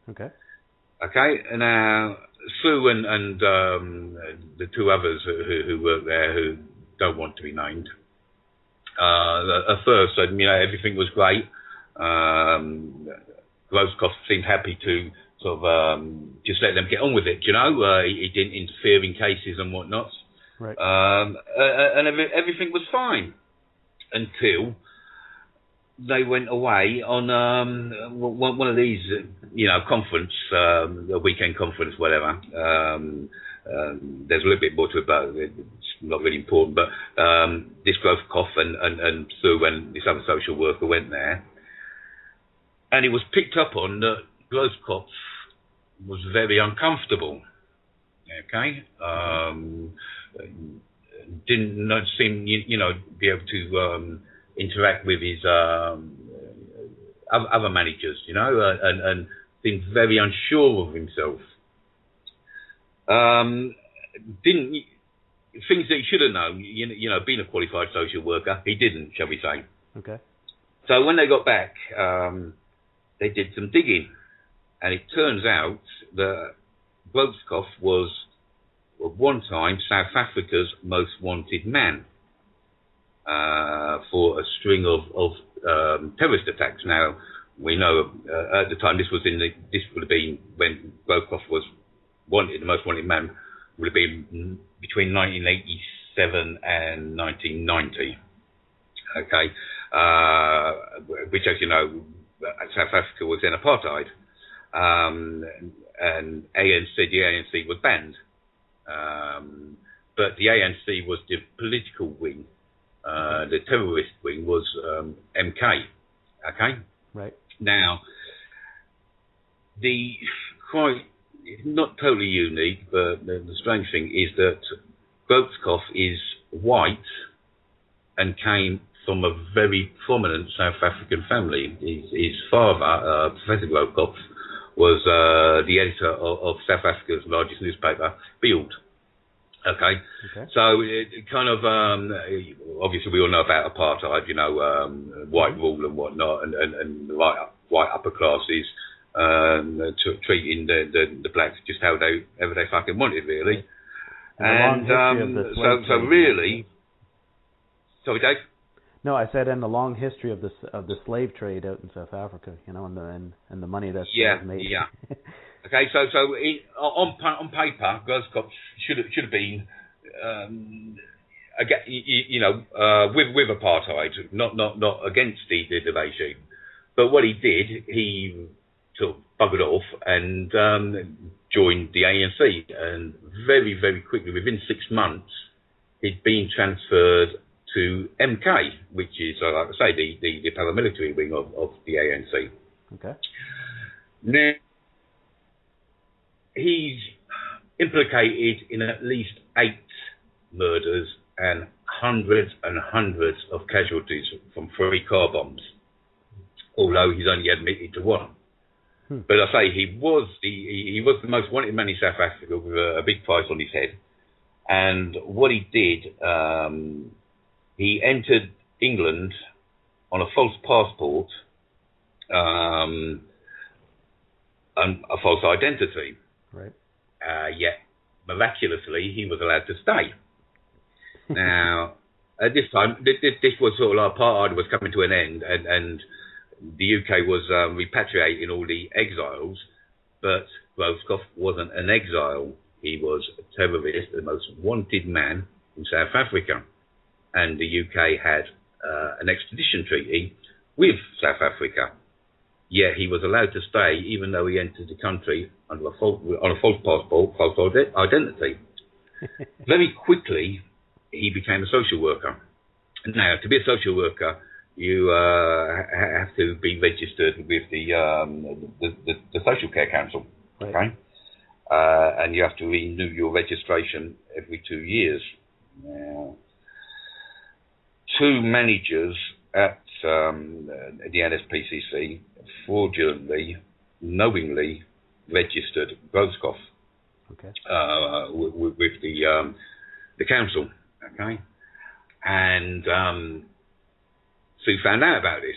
Okay. Okay, and now Sue and the two others who work there, who don't want to be named, At first, everything was great. Groskopf seemed happy to sort of just let them get on with it, he didn't interfere in cases and whatnot. Right. And everything was fine until they went away on one of these, conference, a weekend conference, whatever. There's a little bit more to it, but it's not really important. But this Groskopf and Sue and this other social worker went there, and it was picked up on that Groskopf was very uncomfortable. Okay, didn't not seem be able to interact with his other managers, and seemed very unsure of himself. Didn't things that he should have known, being a qualified social worker, he didn't, shall we say? Okay. So when they got back, they did some digging, and it turns out that Groskopf was at one time South Africa's most wanted man for a string of terrorist attacks. Now we know at the time this would have been when Groskopf was wanted, the most wanted man would have been between 1987 and 1990. Okay, which, as you know, South Africa was in apartheid, and the ANC was banned. But the ANC was the political wing. The terrorist wing was MK. Okay? Right. Now, it's not totally unique, but the strange thing is that Groskopf is white and came from a very prominent South African family. His father, Professor Groskopf, was the editor of South Africa's largest newspaper, Boyle. Okay. So it kind of obviously we all know about apartheid, white rule and whatnot, and the white upper classes treating the blacks just however they fucking wanted, really. And so really, sorry, Dave. No, I said in the long history of the slave trade out in South Africa, and the money that's made. Yeah. Okay, so on paper, Groskopf should have been, with apartheid, not against the regime. But what he did, he sort of buggered off and joined the ANC, and very, very quickly, within 6 months, he'd been transferred to MK, which is, like I say, the paramilitary wing of the ANC. Okay. Now, he's implicated in at least 8 murders and hundreds of casualties from 3 car bombs, although he's only admitted to 1. But I say he was the most wanted man in South Africa with a big price on his head. And what he did, he entered England on a false passport and a false identity. Right. Yet, miraculously, he was allowed to stay. Now, at this time, this was sort of like apartheid was coming to an end, and the UK was repatriating all the exiles, but Groskopf wasn't an exile. He was a terrorist, the most wanted man in South Africa. And the UK had an extradition treaty with South Africa. Yet he was allowed to stay, even though he entered the country on a false passport, false identity. Very quickly, he became a social worker. Now, to be a social worker, you have to be registered with the Social Care Council, right. Okay? And you have to renew your registration every 2 years. Now, 2 managers at the NSPCC fraudulently, knowingly registered Groskopf with the council, okay? And Sue found out about this,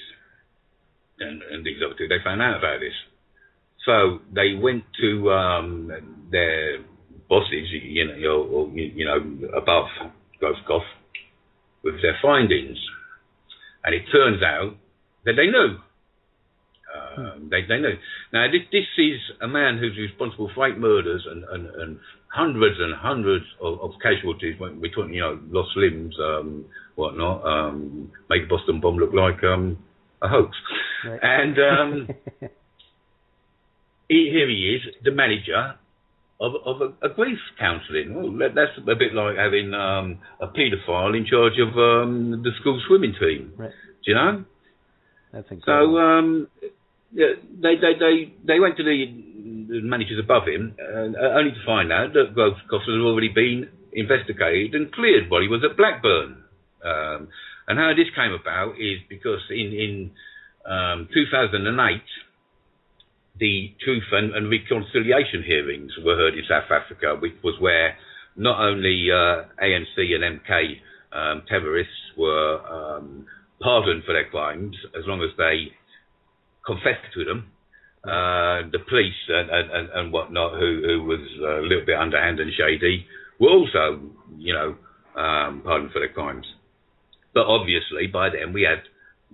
and these other 2, they found out about this. So they went to their bosses, above Groskopf, with their findings. And it turns out that they knew. They know. Now, this is a man who's responsible for 8 murders and hundreds and hundreds of casualties. We're talking, lost limbs, whatnot. Make Boston bomb look like a hoax. Right. And here he is, the manager of a grief counselling. Well, that's a bit like having a paedophile in charge of the school swimming team. Right. Do you know? That's incredible. So, yeah, they went to the managers above him, only to find out that Groves Cost had already been investigated and cleared while he was at Blackburn. And how this came about is because in 2008, the Truth and Reconciliation hearings were heard in South Africa, which was where not only ANC and MK terrorists were pardoned for their crimes, as long as they confessed to them. The police and whatnot, who was a little bit underhand and shady, were also, pardoned for their crimes. But obviously, by then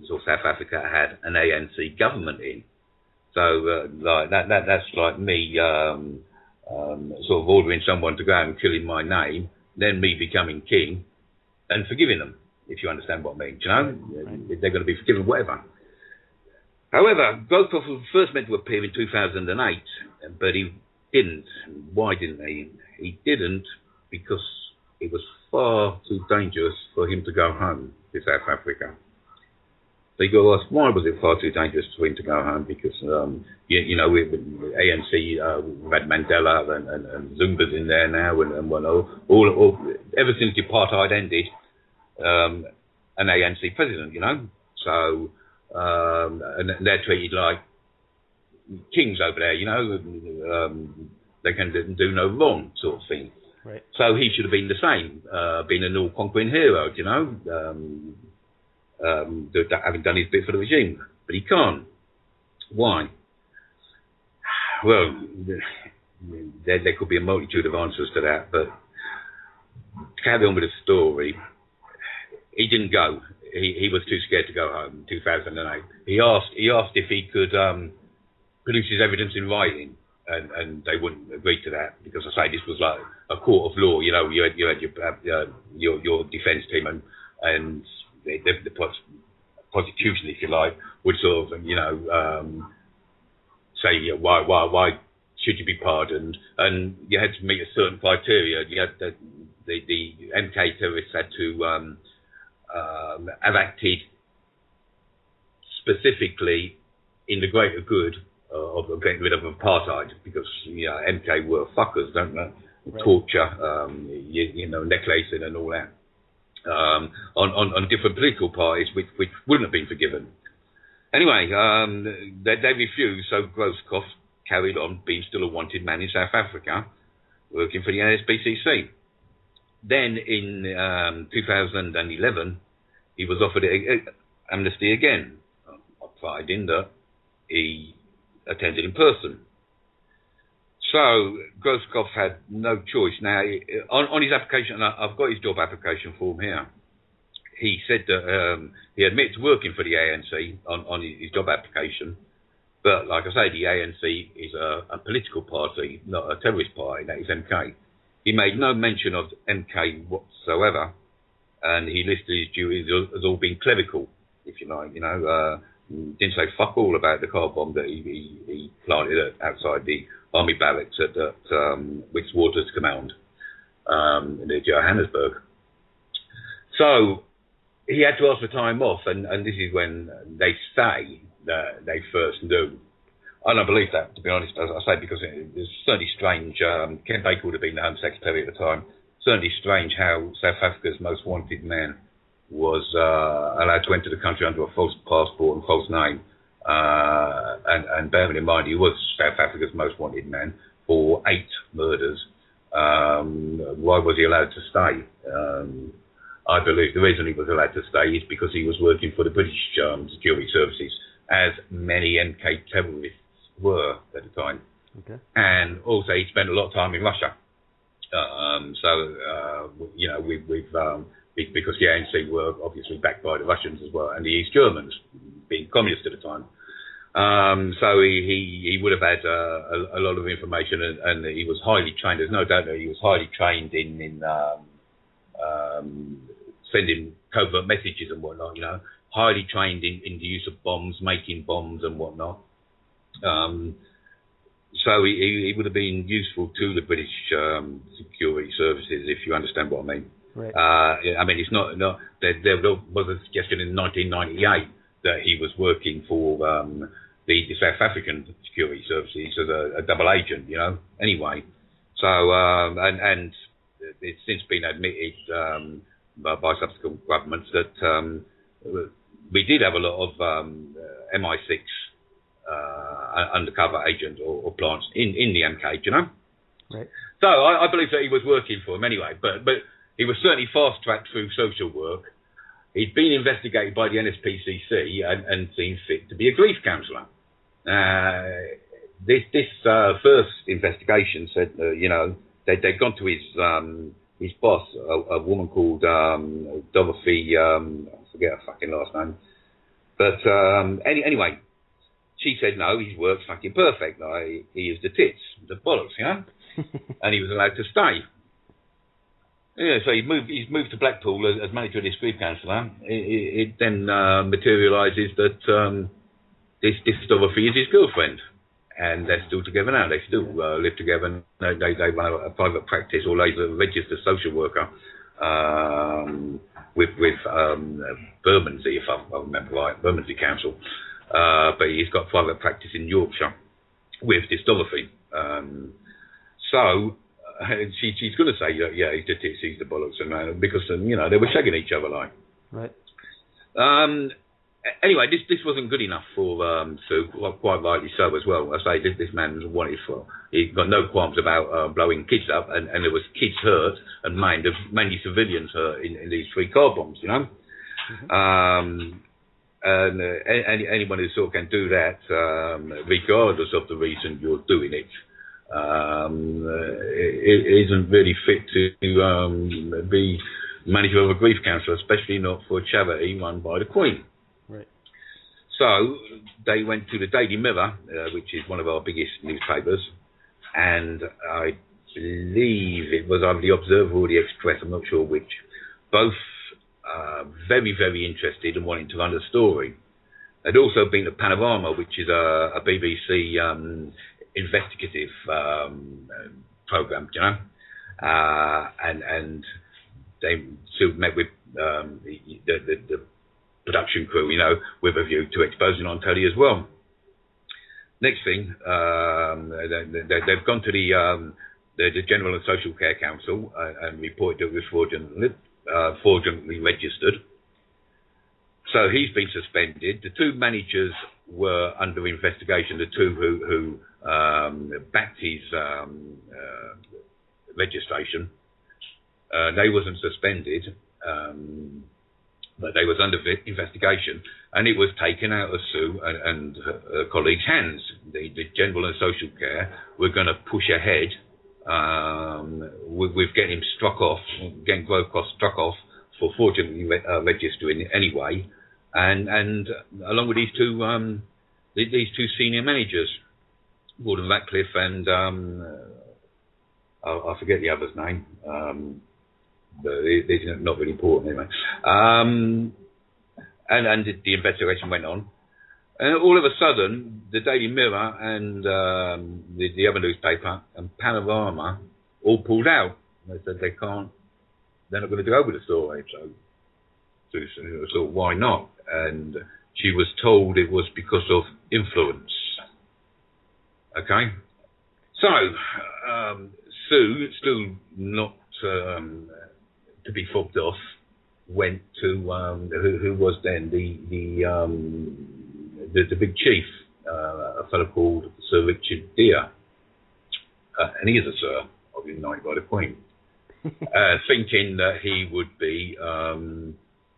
South Africa had an ANC government in. So that's like me sort of ordering someone to go out and kill in my name, then me becoming king and forgiving them, if you understand what I mean. Right. They're going to be forgiven, whatever. However, Groves was first meant to appear in 2008, but he didn't. Why didn't he? He didn't because it was far too dangerous for him to go home to South Africa. So you got to ask, why was it far too dangerous for him to go home? Because, with ANC, we've had Mandela and Zumba's in there now, and whatnot. Ever since the apartheid ended, an ANC president, So, and they're treated like kings over there, they can do no wrong, sort of thing. Right. So he should have been the same, being an all-conquering hero, having done his bit for the regime. But he can't. Why? Well, there could be a multitude of answers to that, but to carry on with the story, he didn't go. He was too scared to go home in 2008. He asked if he could produce his evidence in writing, and they wouldn't agree to that, because I say this was like a court of law. You had your defence team and the prosecution, if you like, would sort of say why should you be pardoned, and you had to meet a certain criteria. You had the MK terrorists had to have acted specifically in the greater good of getting rid of apartheid, because MK were fuckers, don't they? Right. Torture, necklacing and all that, on different political parties which wouldn't have been forgiven. Anyway, they refused, so Groves carried on being still a wanted man in South Africa, working for the NSPCC. Then in 2011, he was offered amnesty again, providing that he attended in person. So Groves had no choice. Now, on his application, and I've got his job application form here, he said that he admitted to working for the ANC on his job application, but like I say, the ANC is a political party, not a terrorist party. That is MK. He made no mention of MK whatsoever, and he listed his duties as all being clerical, if you like. Didn't say fuck all about the car bomb that he planted outside the army barracks at Witwatersrand Command near Johannesburg. So he had to ask for time off, and this is when they say that they first knew. I don't believe that, to be honest, as I say, because it's certainly strange. Ken Baker would have been the Home Secretary at the time. Certainly strange how South Africa's most wanted man was allowed to enter the country under a false passport and false name. And bearing in mind, he was South Africa's most wanted man for 8 murders. Why was he allowed to stay? I believe the reason he was allowed to stay is because he was working for the British security services, as many MK terrorists were at the time. Okay. And also he spent a lot of time in Russia. because the ANC were obviously backed by the Russians as well, and the East Germans, being communist at the time. So he would have had a lot of information, and he was highly trained. There's no doubt that he was highly trained in sending covert messages and whatnot, you know, highly trained in the use of bombs, making bombs and whatnot. So he would have been useful to the British security services, if you understand what I mean. Right. I mean, it's not there was a suggestion in 1998 that he was working for the South African security services as a double agent, you know. Anyway, so and it's since been admitted by subsequent governments that we did have a lot of MI6 undercover agents or plants in the MK, you know. Right. So I believe that he was working for him anyway, but he was certainly fast-tracked through social work. He'd been investigated by the NSPCC and seen fit to be a grief counsellor. This first investigation said, you know, they'd gone to his boss, a woman called Dorothy, I forget her fucking last name. But anyway, she said, no, his work's fucking perfect. Like, he is the tits, the bollocks, you know? And he was allowed to stay. Yeah, so he's moved to Blackpool as manager of this grief counsellor. It then materialises that this Dorothy is his girlfriend, and they're still together now. They still live together. They run a private practice, or they're a registered social worker with Bermondsey, if I remember right, Bermondsey Council. But he's got private practice in Yorkshire with this Dorothy. So she's going to say, yeah, he's the tits, he's the bollocks, and because you know, they were shagging each other like. Right. Anyway, this wasn't good enough for Sue, quite rightly so as well. I say this man wanted for. He got no qualms about blowing kids up, and there was kids hurt and maimed, mainly civilians hurt in these 3 car bombs, you know. Mm-hmm. And anyone who sort of can do that, regardless of the reason you're doing it, it isn't really fit to be manager of a grief counsellor, especially not for a charity run by the Queen. Right. So they went to the Daily Mirror, which is one of our biggest newspapers, and I believe it was either the Observer or the Express, I'm not sure which, both very, very interested and wanting to run the story. There'd also been a Panorama, which is a BBC investigative program, you know, and they sort of met with the production crew, you know, with a view to exposing on telly as well. Next thing, they've gone to the General and Social Care Council and reported that it was fraudulently registered. So he's been suspended. The 2 managers were under investigation, the 2 who backed his registration. They wasn't suspended, but they was under investigation, and it was taken out of Sue and her colleagues' hands. The General and Social Care were going to push ahead with getting him struck off, getting Grove Cross struck off for fraudulently registering anyway, and along with these 2 senior managers, Gordon Ratcliffe and I forget the other's name, but it's not really important anyway. And the investigation went on. And all of a sudden, the Daily Mirror and the other newspaper and Panorama all pulled out. They said they're not going to go with the story. So why not? And she was told it was because of influence. Okay? So, Sue, still not to be fobbed off, went to who was then the big chief, a fellow called Sir Richard Deere, and he is a Sir, obviously knighted by the Queen, thinking that he would be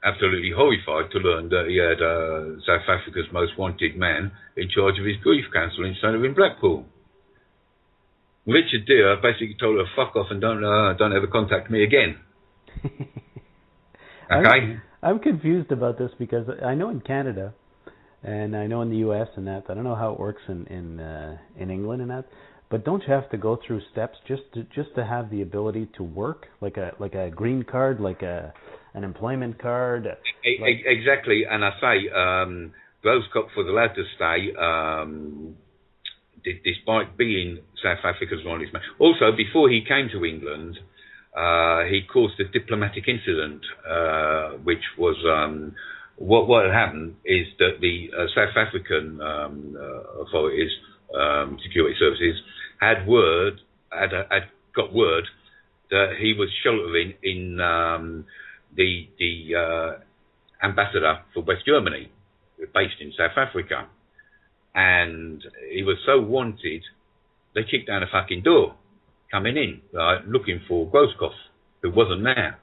absolutely horrified to learn that he had South Africa's most wanted man in charge of his grief council in Blackpool. Richard Deere basically told her, fuck off and don't ever contact me again. Okay? I'm confused about this because I know in Canada and I know in the U.S. and that, I don't know how it works in England and that, but don't you have to go through steps just to have the ability to work, like a green card, like an employment card? Exactly, and I say Groskopf was allowed to stay despite being South Africa's longest man. Also, before he came to England, he caused a diplomatic incident, which was what had happened is that the South African authorities, security services, had got word that he was sheltering in the ambassador for West Germany, based in South Africa, and he was so wanted, they kicked down a fucking door, coming in, looking for Groskopf, who wasn't there.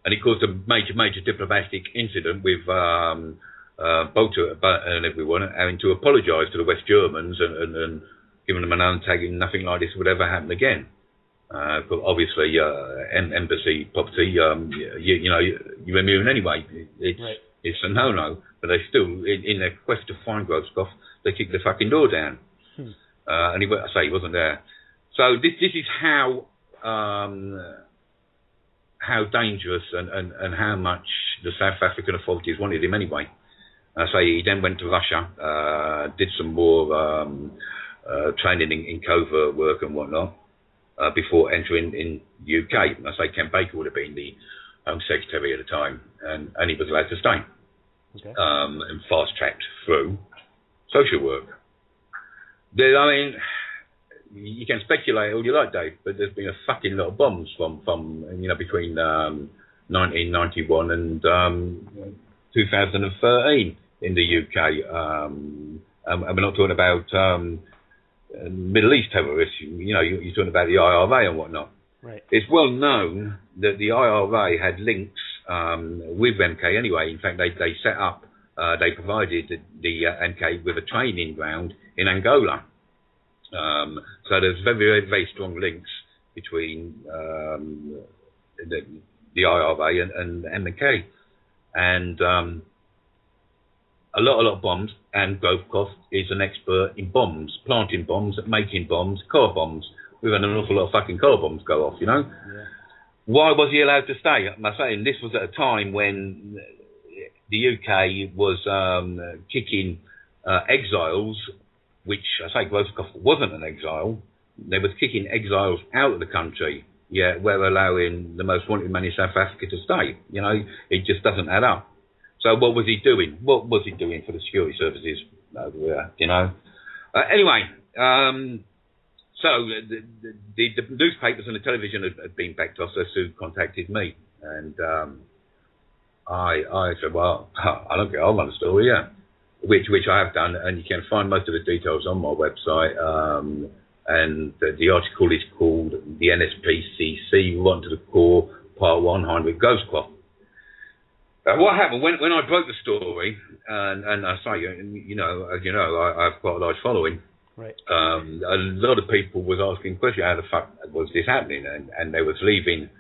And it caused a major diplomatic incident with Boyle and everyone having to apologise to the West Germans and giving them an undertaking nothing like this would ever happen again. But obviously, embassy property, you're immune anyway. It's a no-no. But they still, in their quest to find Groskopf, they kicked the fucking door down. And he wasn't there. So this is how dangerous and how much the South African authorities wanted him anyway. He then went to Russia, did some more training in covert work and whatnot before entering in the UK. Ken Baker would have been the Home Secretary at the time, and he was allowed to stay. Okay. And fast-tracked through social work. You can speculate all you like, Dave, but there's been a fucking lot of bombs from between 1991 and 2013 in the UK. And we're not talking about Middle East terrorists. You're talking about the IRA and whatnot. Right. It's well known that the IRA had links with MK anyway. In fact, they set up, they provided the MK with a training ground in Angola. So there's very, very, very strong links between the IRA and MK. And a lot of bombs, and Groskopf is an expert in bombs, planting bombs, making bombs, car bombs. We've had an awful lot of fucking car bombs go off, Yeah. Why was he allowed to stay? I'm saying this was at a time when the UK was kicking exiles, which Groskopf wasn't an exile. They was kicking exiles out of the country, where allowing the most wanted man in South Africa to stay. It just doesn't add up. So what was he doing? What was he doing for the security services over there? Anyway, so the newspapers and the television had been backed off, so Sue contacted me, and I said, well, I'll run the story, which I have done, and you can find most of the details on my website. And the article is called "The NSPCC Rotten to the Core, Part 1: Heinrich Groskopf." What happened when I broke the story, and I say, as you know, I have quite a large following. Right. A lot of people was asking questions, how the fuck was this happening? And they was leaving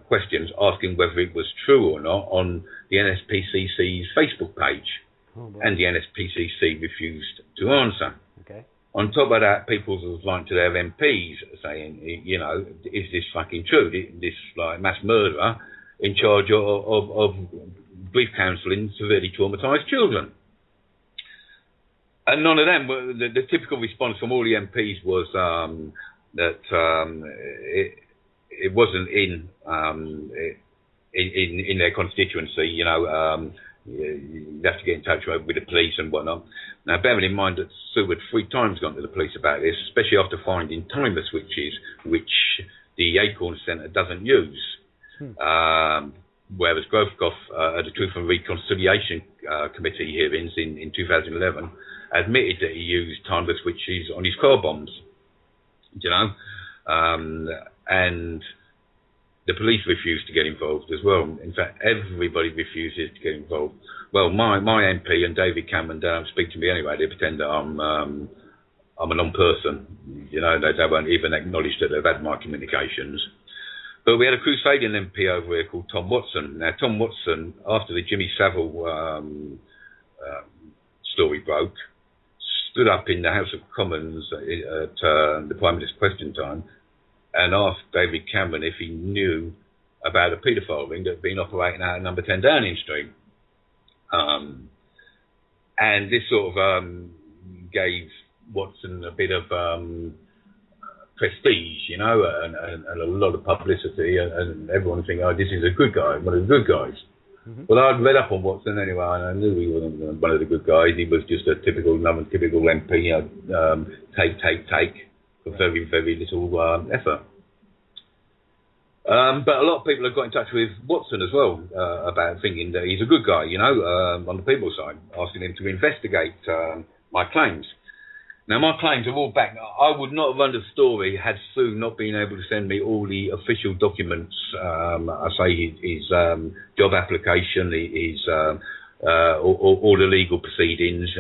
questions asking whether it was true or not on the NSPCC's Facebook page. And the NSPCC refused to answer. Okay. On top of that, people was writing to their MPs saying, is this fucking true? This mass murderer in charge of grief counselling severely traumatised children. And none of them, the typical response from all the MPs was that it wasn't in their constituency, you have to get in touch with the police and whatnot. Now, bearing in mind that Sue had 3 times gone to the police about this, especially after finding timer switches, which the Acorn Centre doesn't use. Whereas Groskopf at the Truth and Reconciliation Committee hearings in 2011 admitted that he used timer switches on his car bombs, and the police refused to get involved as well. In fact, everybody refuses to get involved. Well, my MP and David Cameron don't speak to me anyway. They pretend that I'm a non-person. They won't even acknowledge that they've had my communications. But we had a crusading MP over here called Tom Watson. Now, Tom Watson, after the Jimmy Savile story broke, stood up in the House of Commons at the Prime Minister's Question Time and asked David Cameron if he knew about a paedophile ring that had been operating out at number 10 Downing Street. And this sort of gave Watson a bit of prestige, you know, and a lot of publicity, and everyone thinking, oh, this is a good guy, one of the good guys. Mm-hmm. Well, I'd read up on Watson anyway, and I knew he wasn't one of the good guys. He was just a typical MP, you know, take, for very, very little effort. But a lot of people have got in touch with Watson as well about thinking that he's a good guy, you know, on the people's side, asking him to investigate my claims. Now, my claims are all back. I would not have run the story had Sue not been able to send me all the official documents. I say his job application, his all the legal proceedings.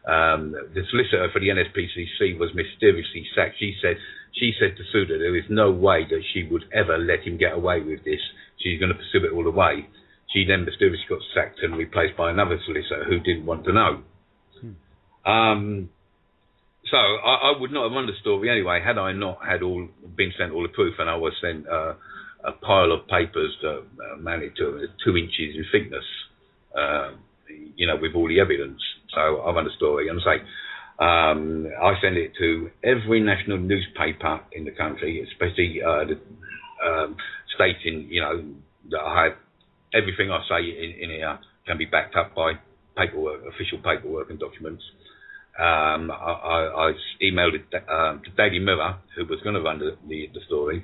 The solicitor for the NSPCC was mysteriously sacked. She said to Sue that there is no way that she would ever let him get away with this. She's going to pursue it all the way. She then mysteriously got sacked and replaced by another solicitor who didn't want to know. So I would not have run the story anyway had I not had been sent all the proof, and I was sent a pile of papers that amounted to 2 inches in thickness, you know, with all the evidence. So I run the story, and I send it to every national newspaper in the country, especially stating, you know, that I have everything I say in here can be backed up by paperwork, official paperwork and documents. I emailed it to Daily Mirror, who was going to run the story.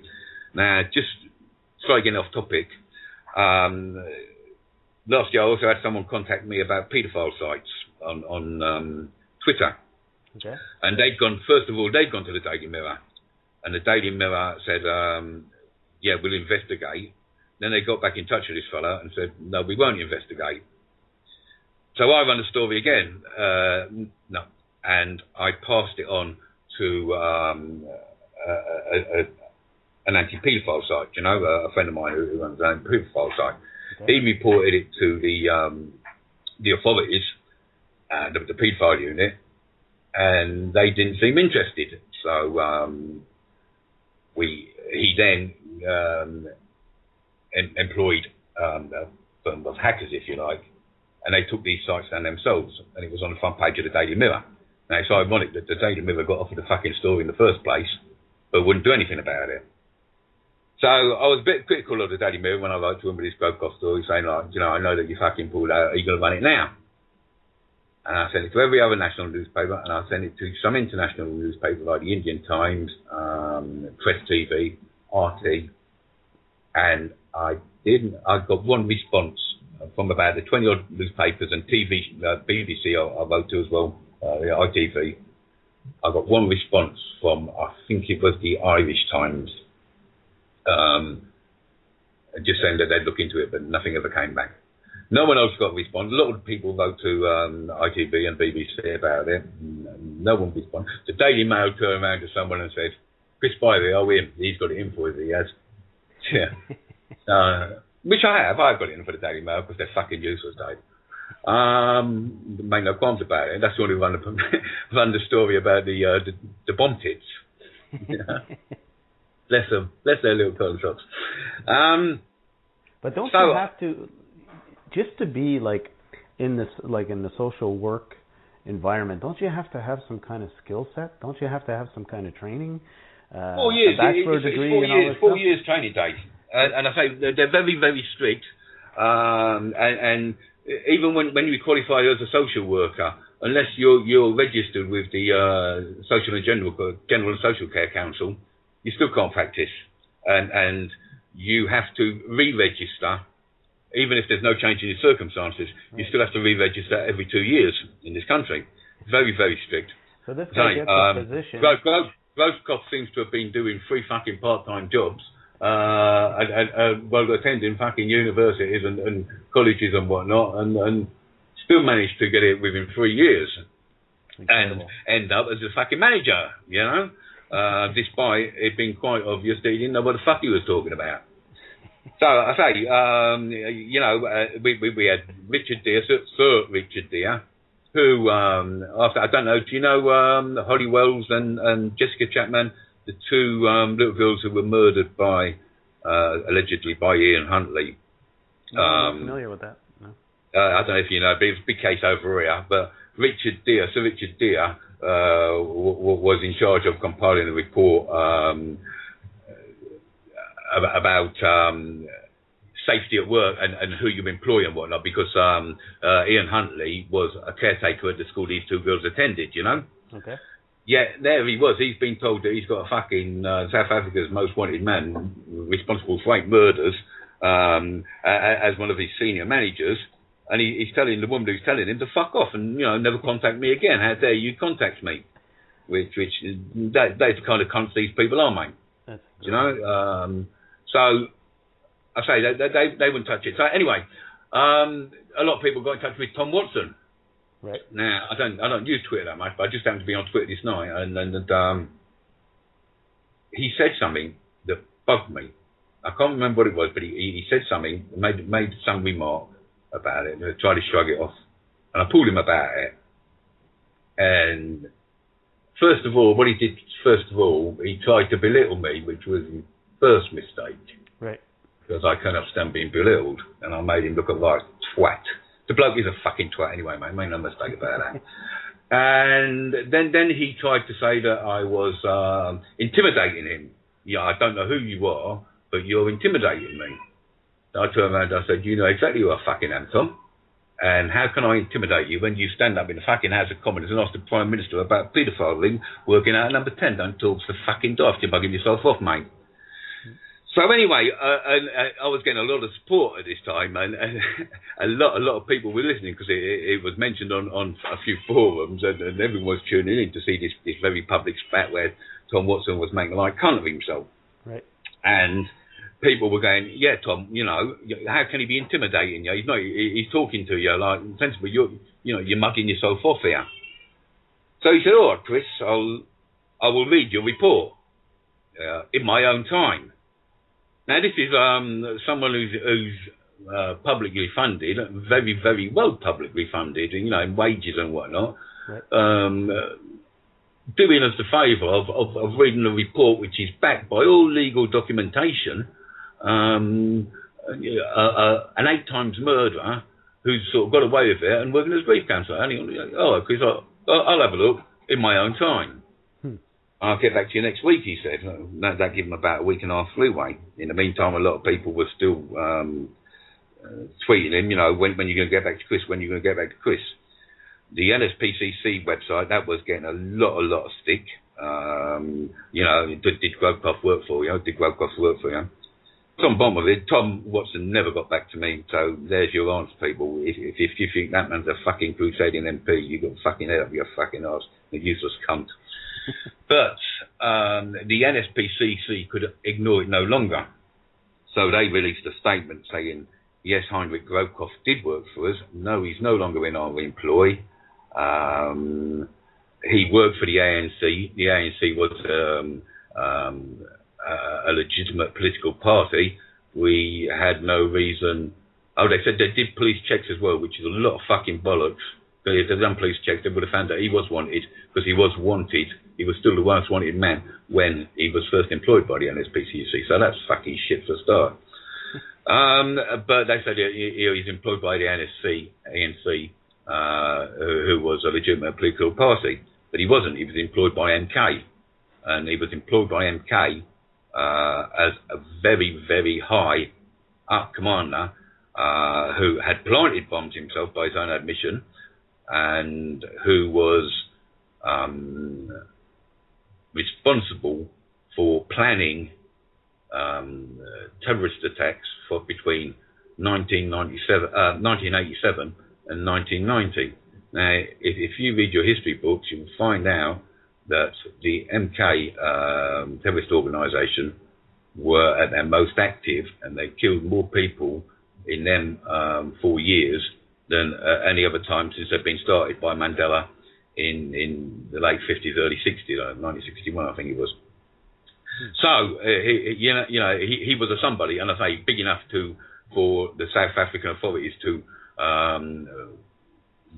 Now, just slightly getting off topic, last year I also had someone contact me about paedophile sites on Twitter. Okay. And they'd gone to the Daily Mirror, and the Daily Mirror said, yeah, we'll investigate. Then they got back in touch with this fella and said, no, we won't investigate. So I run the story again, no, and I passed it on to an anti-paedophile site, you know, a friend of mine who runs an anti-paedophile site. Okay. He reported it to the authorities, the paedophile unit, and they didn't seem interested. So he then employed a firm of hackers, if you like, and they took these sites down themselves, and it was on the front page of the Daily Mirror. Now, it's ironic that the Daily Mirror got offered the fucking story in the first place, but wouldn't do anything about it. So I was a bit critical of the Daily Mirror when I wrote to him with this Grove story, saying, like, you know, I know that you fucking pulled out, are you going to run it now? And I sent it to every other national newspaper, and I sent it to some international newspapers like the Indian Times, Press TV, RT, and I got one response from about the 20-odd newspapers and TV, BBC I wrote to as well, ITV. I got one response from, I think it was the Irish Times, just saying that they'd look into it, but nothing ever came back. No one else got a response. A lot of people wrote to ITV and BBC about it. No one responded. The Daily Mail turned around to someone and said, Chris Spivey, oh, he's got it in for us, he has. Yeah. Which I have. I've got it in for the Daily Mail because they're fucking useless, Dave. Make no qualms about it. That's the only run the story about the bomb tits. Bless them. Bless their little pearl shops. But don't you have to, just to be like in the social work environment, don't you have to have some kind of skill set? Don't you have to have some kind of training? 4 years. A bachelor degree and all this 4 stuff? years training, Dave. And I say they're very, very strict. And even when you qualify as a social worker, unless you're registered with the Social and General and Social Care Council, you still can't practice. And you have to re-register, even if there's no change in your circumstances. Right. You still have to re-register every 2 years in this country. Very, very strict. So this guy gets a position. Groskopf seems to have been doing 3 fucking part-time jobs. Well, attending fucking universities and colleges and whatnot, and still managed to get it within 3 years. Incredible. And end up as a fucking manager, you know. despite it being quite obvious that he didn't know what the fuck he was talking about. So I say, we had Richard Deere, Sir Richard Deere, who, after, I don't know, do you know Holly Wells and Jessica Chapman, the two little girls who were murdered by, allegedly by Ian Huntley? I'm not familiar with that. No. I don't know if you know, but it was a big case over here. But Sir Richard Deere, was in charge of compiling a report about safety at work and who you employ and whatnot, because Ian Huntley was a caretaker at the school these two girls attended, you know? Okay. Yeah, there he was. He's been told that he's got a fucking South Africa's most wanted man responsible for 8 murders as one of his senior managers. And he's telling the woman who's telling him to fuck off and, never contact me again. How dare you contact me? That's the kind of cunts these people are, mate. That's you know? So, I say, they wouldn't touch it. So, anyway, a lot of people got in touch with Tom Watson. Right. Now, I don't use Twitter that much, but I just happened to be on Twitter this night, and he said something that bugged me. I can't remember what it was, but he said something, made some remark about it, and I tried to shrug it off. And I pulled him about it. And first of all, he tried to belittle me, which was his first mistake. Right. Because I can't stand being belittled, and I made him look like a twat. The bloke is a fucking twat anyway, mate. Make no mistake about that. And then he tried to say that I was intimidating him. Yeah, I don't know who you are, but you're intimidating me. I turned around and I said, you know exactly who I fucking am, Tom. And how can I intimidate you when you stand up in the fucking House of Commons and ask the Prime Minister about paedophiling working out at number 10? Don't talk to the fucking daft. You're bugging yourself off, mate. So anyway, I was getting a lot of support at this time, and a lot of people were listening because it was mentioned on a few forums, and everyone was tuning in to see this very public spat where Tom Watson was making a light cunt of himself. Right. And people were going, yeah, Tom, how can he be intimidating you? He's talking to you like sensible. You're mugging yourself off here. So he said, all right, Chris, I will read your report in my own time. Now, this is someone who's publicly funded, very, very well publicly funded, in wages and whatnot, right. Doing us the favour of reading a report which is backed by all legal documentation, an 8 times murderer who's sort of got away with it and working as grief counsellor. Oh, Chris, I'll have a look in my own time. I'll get back to you next week, he said. That gave him about a week and a half leeway. In the meantime, a lot of people were still tweeting him, when you're going to get back to Chris, when you're going to get back to Chris. The NSPCC website, that was getting a lot of stick. Did Grobkoff work for you? Did Grobkoff work for you? Tom bottom of it, Tom Watson never got back to me, so there's your answer, people. If you think that man's a fucking crusading MP, you've got fucking head up your fucking arse, a useless cunt. But the NSPCC could ignore it no longer. So they released a statement saying, yes, Heinrich Grobkoff did work for us. No, he's no longer in our employ. He worked for the ANC. The ANC was a legitimate political party. We had no reason. Oh, they said they did police checks as well, which is a lot of fucking bollocks. If they'd done police checks, they would have found that he was wanted, because he was wanted. He was still the most wanted man when he was first employed by the NSPCC. So that's fucking shit for a start. But they said he's employed by the ANC, who was a legitimate political party. But he wasn't. He was employed by MK. And he was employed by MK as a very, very high up commander who had planted bombs himself by his own admission, and who was responsible for planning terrorist attacks for between 1987 and 1990. Now, if you read your history books, you'll find out that the MK terrorist organisation were at their most active, and they killed more people in them 4 years than any other time since they've been started by Mandela in the late 50s, early 60s, 1961, I think it was. So he was a somebody, and I say big enough for the South African authorities to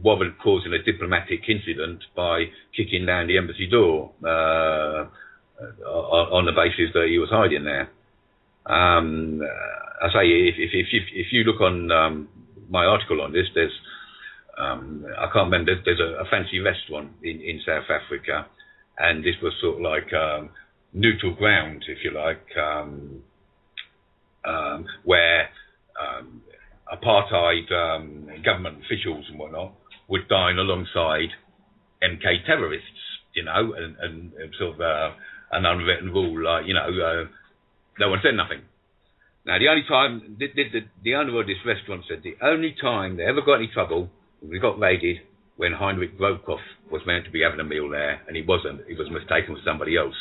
warrant causing a diplomatic incident by kicking down the embassy door on the basis that he was hiding there. I say if you look on my article on this, there's I can't remember. There's a fancy restaurant in South Africa, and this was sort of like neutral ground, if you like, where apartheid government officials and whatnot would dine alongside MK terrorists, and sort of an unwritten rule, like, no one said nothing. Now, the only time, the owner of this restaurant said the only time they ever got any trouble, we got raided when Heinrich Brokoff was meant to be having a meal there, and he wasn't. He was mistaken for somebody else.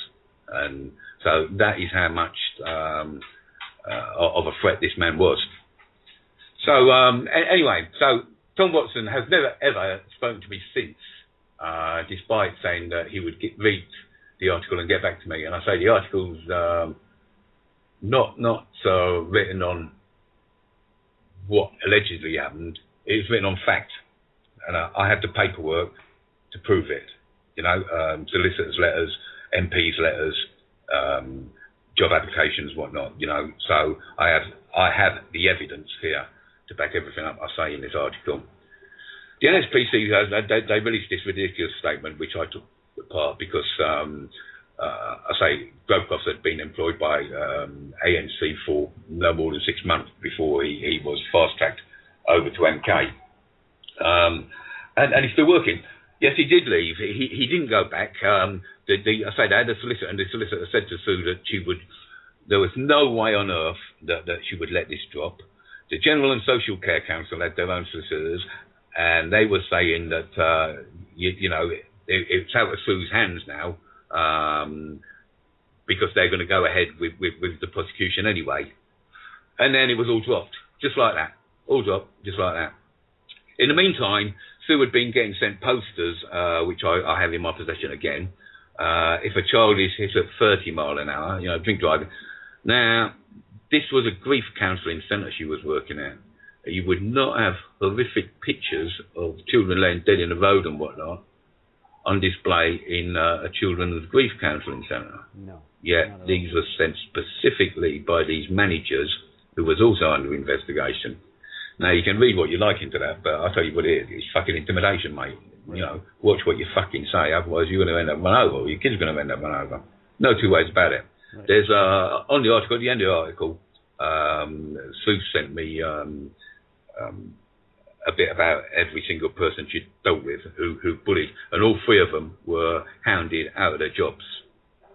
And so that is how much of a threat this man was. So anyway, so Tom Watson has never ever spoken to me since, despite saying that he would read the article and get back to me. And I say the article's not written on what allegedly happened. It's written on fact, and I have the paperwork to prove it. Solicitors' letters, MPs' letters, job applications, whatnot. So I have the evidence here to back everything up I say in this article. The NSPCC, they released this ridiculous statement, which I took apart because I say Brokoff had been employed by ANC for no more than 6 months before he was fast-tracked over to MK. And he's still working. Yes, he did leave. He didn't go back. I say they had a solicitor, and the solicitor said to Sue that there was no way on earth that she would let this drop. The General and Social Care Council had their own solicitors, and they were saying that it's out of Sue's hands now, because they're going to go ahead with the prosecution anyway. And then it was all dropped, just like that. All dropped, just like that. In the meantime, Sue had been getting sent posters, which I have in my possession again. If a child is hit at 30 mile an hour, drink driving. Now, this was a grief counselling centre she was working at. You would not have horrific pictures of children laying dead in the road and whatnot on display in a children's grief counselling centre. No. Yet these were sent specifically by these managers, who was also under investigation. Now, you can read what you like into that, but I'll tell you what it is. It's fucking intimidation, mate. Right. Watch what you fucking say, otherwise you're going to end up run over, or your kid's going to end up run over. No two ways about it. Right. There's, on the article, at the end of the article, Sue sent me a bit about every single person she dealt with who bullied, and all three of them were hounded out of their jobs.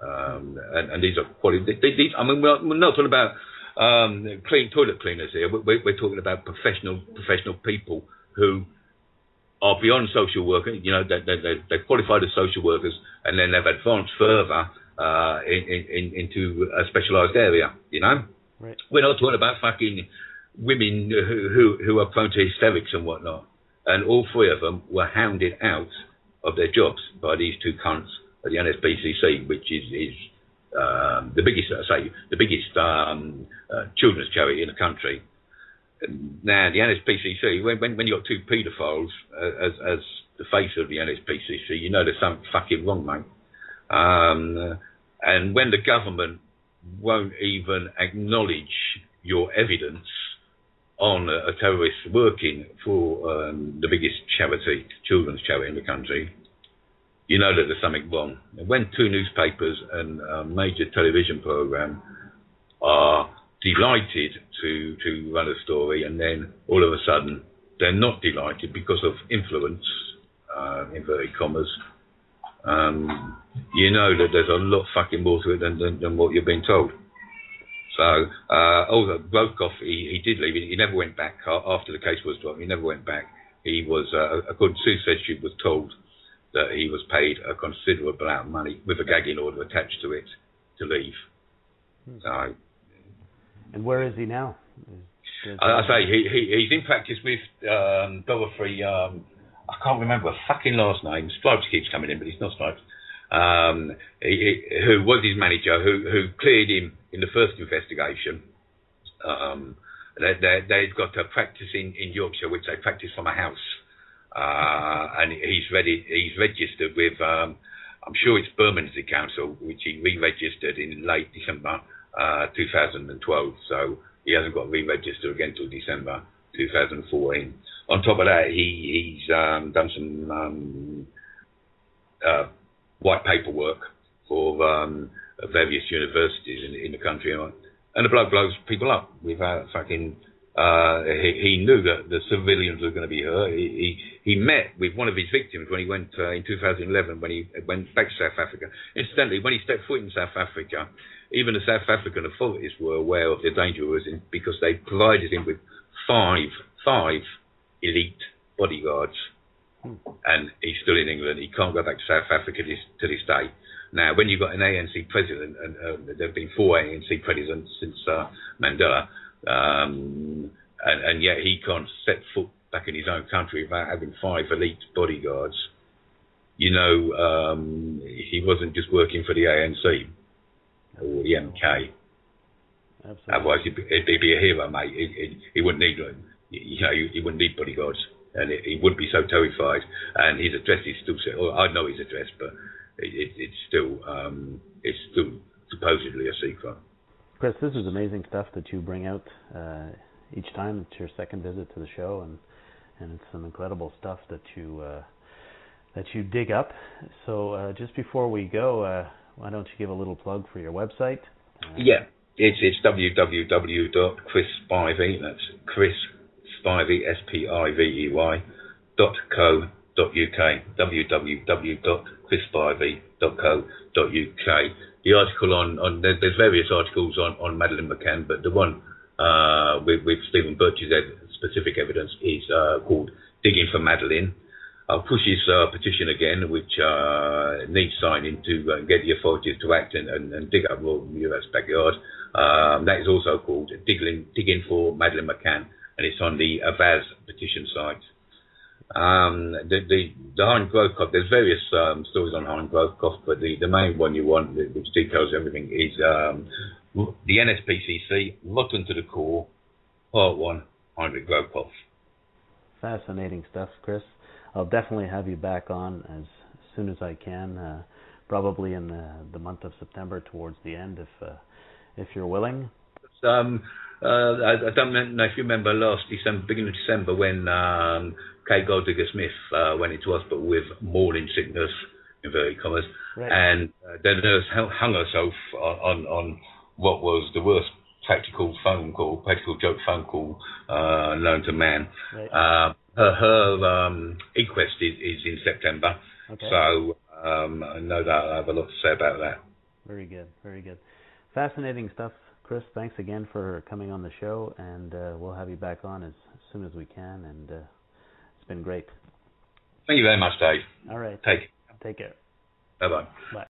And these are quality. I mean, we're not talking about clean toilet cleaners here. We're talking about professional people who are beyond social worker. They're qualified as social workers, and then they've advanced further into a specialised area. Right. We're not talking about fucking women who are prone to hysterics and whatnot. And all three of them were hounded out of their jobs by these two cunts at the NSPCC, which is the biggest children's charity in the country. Now, the NSPCC, when you got two paedophiles as the face of the NSPCC, you know there's something fucking wrong, mate. And when the government won't even acknowledge your evidence on a terrorist working for the biggest charity, children's charity in the country, you know that there's something wrong. And when two newspapers and a major television program are delighted to run a story, and then all of a sudden they're not delighted because of influence, inverted commas, you know that there's a lot fucking more to it than what you're being told. So, although Brokoff, he did leave. He never went back after the case was dropped. He never went back. He was, according to Sue, said she was told that he was paid a considerable amount of money with a gagging order attached to it to leave. So, and where is he now? I say he's in practice with Dorothy I can't remember a fucking last name. Stripes keeps coming in, but it's not Stripes. Who was his manager, who cleared him in the first investigation. They'd got to practice in Yorkshire, which they practice from a house. And he's registered with, I'm sure it's Bermondsey Council, which he re-registered in late December 2012. So he hasn't got re-registered again till December 2014. On top of that, he's done some white paper work for various universities in the country, and the bloke blows people up without fucking. He knew that the civilians were going to be hurt. He met with one of his victims when he went in 2011 when he went back to South Africa. Incidentally, when he stepped foot in South Africa, even the South African authorities were aware of the danger he was in because they provided him with five elite bodyguards. And he's still in England. He can't go back to South Africa to this day. Now, when you've got an ANC president, and there have been 4 ANC presidents since Mandela, and yet he can't set foot back in his own country without having 5 elite bodyguards. You know, he wasn't just working for the ANC or the MK. Absolutely. Otherwise, he'd be a hero, mate. He wouldn't need, he wouldn't need bodyguards. And he wouldn't be so terrified. And his address is still set. Well, I know his address, but it's still supposedly a secret. Chris, this is amazing stuff that you bring out each time. It's your second visit to the show, and it's some incredible stuff that you dig up. So just before we go, why don't you give a little plug for your website? Yeah, it's www.chrisspivey. That's Chris Spivey, SPIVEY.co.uk, www.chrisspivey.co.uk. The article on there's various articles on Madeleine McCann, but the one with Stephen Birch's specific evidence is called Digging for Madeleine. I'll push his petition again, which needs signing to get the authorities to act and dig up Royal Murat's backyard. That is also called Digging for Madeleine McCann, and it's on the Avaz petition site. The Hind Grove Cough, there's various stories on Hind Grove Cough, but the main one you want, which details everything, is the NSPCC, Rotten to the Core, Part 1, Hind Grove Cough. Fascinating stuff, Chris. I'll definitely have you back on as soon as I can, probably in the month of September towards the end, if you're willing. I don't know if you remember last December, beginning of December, when Kay Golddigger-Smith went into hospital with morning sickness, inverted commas, right. And the nurse hung herself on what was the worst practical joke phone call known to man. Right. Her inquest is in September, okay. So I know that I have a lot to say about that. Very good, very good. Fascinating stuff. Chris, thanks again for coming on the show, and we'll have you back on as soon as we can, and it's been great. Thank you very much, Dave. All right. Take care. Bye-bye. Bye.